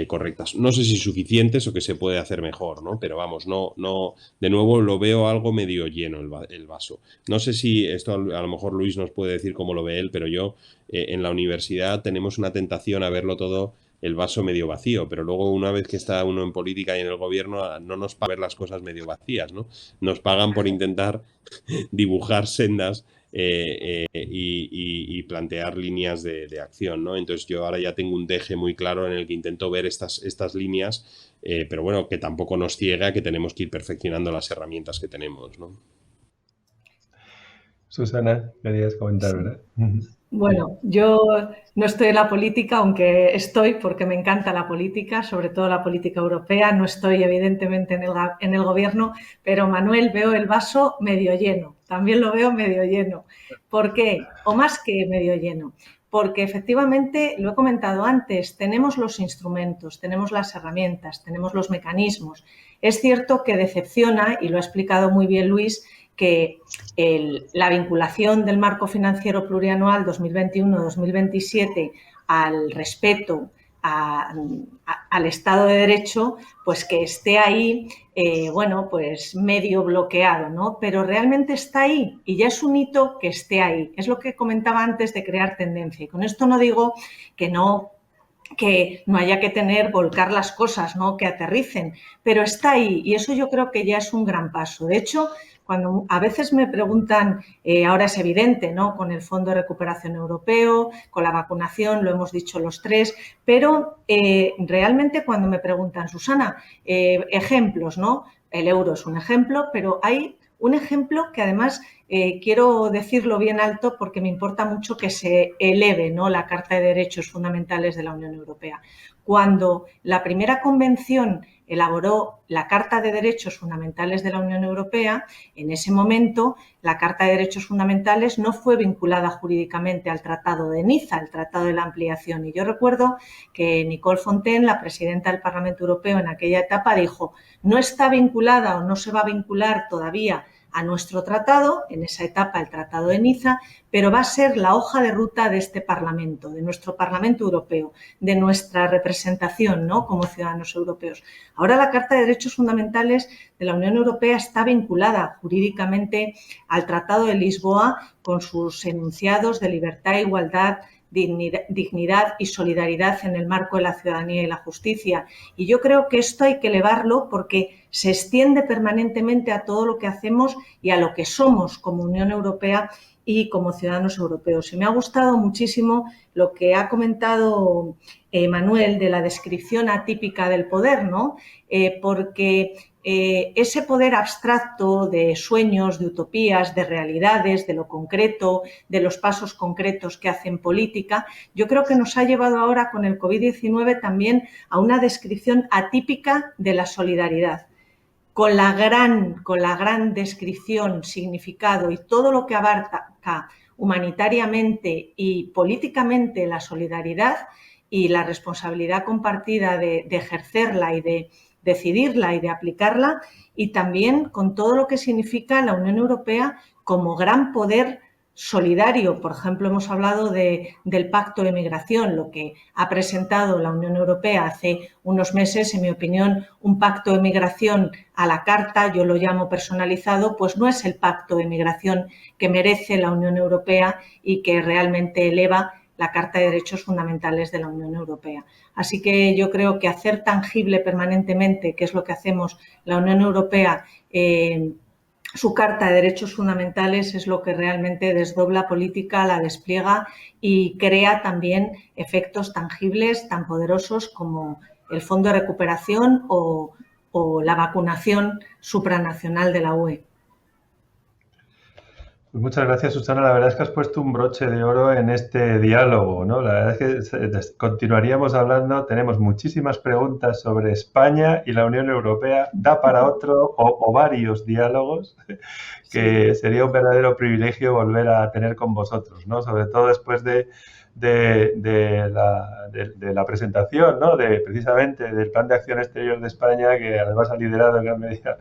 correctas. No sé si suficientes o que se puede hacer mejor, ¿no? Pero vamos, no, de nuevo lo veo algo medio lleno el vaso. No sé si esto a lo mejor Luis nos puede decir cómo lo ve él, pero yo en la universidad tenemos una tentación a verlo todo el vaso medio vacío, pero luego una vez que está uno en política y en el gobierno no nos pagan ver las cosas medio vacías, ¿no? Nos pagan por intentar dibujar sendas y plantear líneas de acción, ¿no? Entonces yo ahora ya tengo un deje muy claro en el que intento ver estas líneas, pero bueno, que tampoco nos ciega, que tenemos que ir perfeccionando las herramientas que tenemos, ¿no? Susana, querías comentar, ¿verdad? Bueno, yo no estoy en la política, aunque estoy porque me encanta la política, sobre todo la política europea. No estoy evidentemente en el gobierno, pero Manuel, veo el vaso medio lleno. También lo veo medio lleno. ¿Por qué? O más que medio lleno. porque efectivamente, lo he comentado antes, tenemos los instrumentos, tenemos las herramientas, tenemos los mecanismos. Es cierto que decepciona, y lo ha explicado muy bien Luis, que la vinculación del marco financiero plurianual 2021-2027 al respeto al Estado de Derecho, pues que esté ahí, bueno, pues medio bloqueado, ¿no? Pero realmente está ahí y ya es un hito que esté ahí. Es lo que comentaba antes de crear tendencia. Y con esto no digo que no haya que volcar las cosas, ¿no? Que aterricen, pero está ahí y eso yo creo que ya es un gran paso. De hecho, cuando a veces me preguntan, ahora es evidente, ¿no? Con el Fondo de Recuperación Europeo, con la vacunación, lo hemos dicho los tres, pero realmente cuando me preguntan, Susana, ejemplos, ¿no? El euro es un ejemplo, pero hay un ejemplo que además quiero decirlo bien alto porque me importa mucho que se eleve, ¿no? La Carta de Derechos Fundamentales de la Unión Europea. Cuando la primera convención elaboró la Carta de Derechos Fundamentales de la Unión Europea, en ese momento la Carta de Derechos Fundamentales no fue vinculada jurídicamente al Tratado de Niza, al Tratado de la Ampliación. Y yo recuerdo que Nicole Fontaine, la presidenta del Parlamento Europeo en aquella etapa, dijo: no está vinculada o no se va a vincular todavía a nuestro tratado, en esa etapa el Tratado de Niza, pero va a ser la hoja de ruta de este Parlamento, de nuestro Parlamento Europeo, de nuestra representación, ¿no? Como ciudadanos europeos. Ahora la Carta de Derechos Fundamentales de la Unión Europea está vinculada jurídicamente al Tratado de Lisboa con sus enunciados de libertad, igualdad, dignidad y solidaridad en el marco de la ciudadanía y la justicia. Y yo creo que esto hay que elevarlo porque se extiende permanentemente a todo lo que hacemos y a lo que somos como Unión Europea y como ciudadanos europeos. Y me ha gustado muchísimo lo que ha comentado Manuel de la descripción atípica del poder, ¿no? Porque ese poder abstracto de sueños, de utopías, de realidades, de lo concreto, de los pasos concretos que hacen política, yo creo que nos ha llevado ahora con el COVID-19 también a una descripción atípica de la solidaridad. Con la gran descripción, significado y todo lo que abarca humanitariamente y políticamente la solidaridad y la responsabilidad compartida de ejercerla y de decidirla y de aplicarla, y también con todo lo que significa la Unión Europea como gran poder solidario. Por ejemplo, hemos hablado del Pacto de Migración, lo que ha presentado la Unión Europea hace unos meses, en mi opinión, un pacto de migración a la carta, yo lo llamo personalizado, pues no es el pacto de migración que merece la Unión Europea y que realmente eleva la Carta de Derechos Fundamentales de la Unión Europea. Así que yo creo que hacer tangible permanentemente, que es lo que hacemos la Unión Europea, su Carta de Derechos Fundamentales es lo que realmente desdobla política, la despliega y crea también efectos tangibles tan poderosos como el Fondo de Recuperación o la vacunación supranacional de la UE. Pues muchas gracias, Susana. La verdad es que has puesto un broche de oro en este diálogo, ¿no? La verdad es que continuaríamos hablando. Tenemos muchísimas preguntas sobre España y la Unión Europea. Da para otro o varios diálogos que sería un verdadero privilegio volver a tener con vosotros, ¿no? Sobre todo después de la presentación, ¿no? Precisamente del Plan de Acción Exterior de España, que además ha liderado en gran medida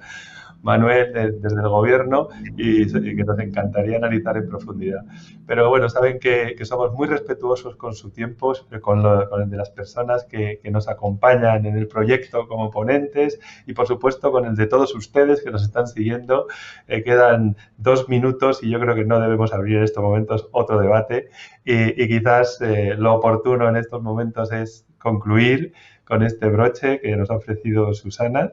Manuel desde el Gobierno y que nos encantaría analizar en profundidad. Pero bueno, saben que somos muy respetuosos con su tiempo, con el de las personas que nos acompañan en el proyecto como ponentes y por supuesto con el de todos ustedes que nos están siguiendo. Quedan 2 minutos y yo creo que no debemos abrir en estos momentos otro debate y quizás lo oportuno en estos momentos es concluir con este broche que nos ha ofrecido Susana.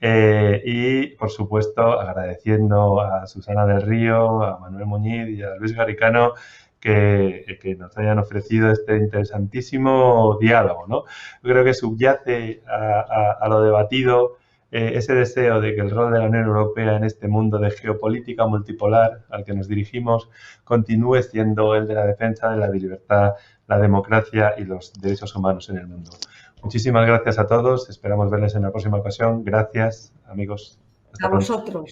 Y, por supuesto, agradeciendo a Susana del Río, a Manuel Muñiz y a Luis Garicano que nos hayan ofrecido este interesantísimo diálogo, ¿no? Yo creo que subyace a lo debatido ese deseo de que el rol de la Unión Europea en este mundo de geopolítica multipolar al que nos dirigimos continúe siendo el de la defensa de la libertad, la democracia y los derechos humanos en el mundo. Muchísimas gracias a todos. Esperamos verles en la próxima ocasión. Gracias, amigos. A vosotros.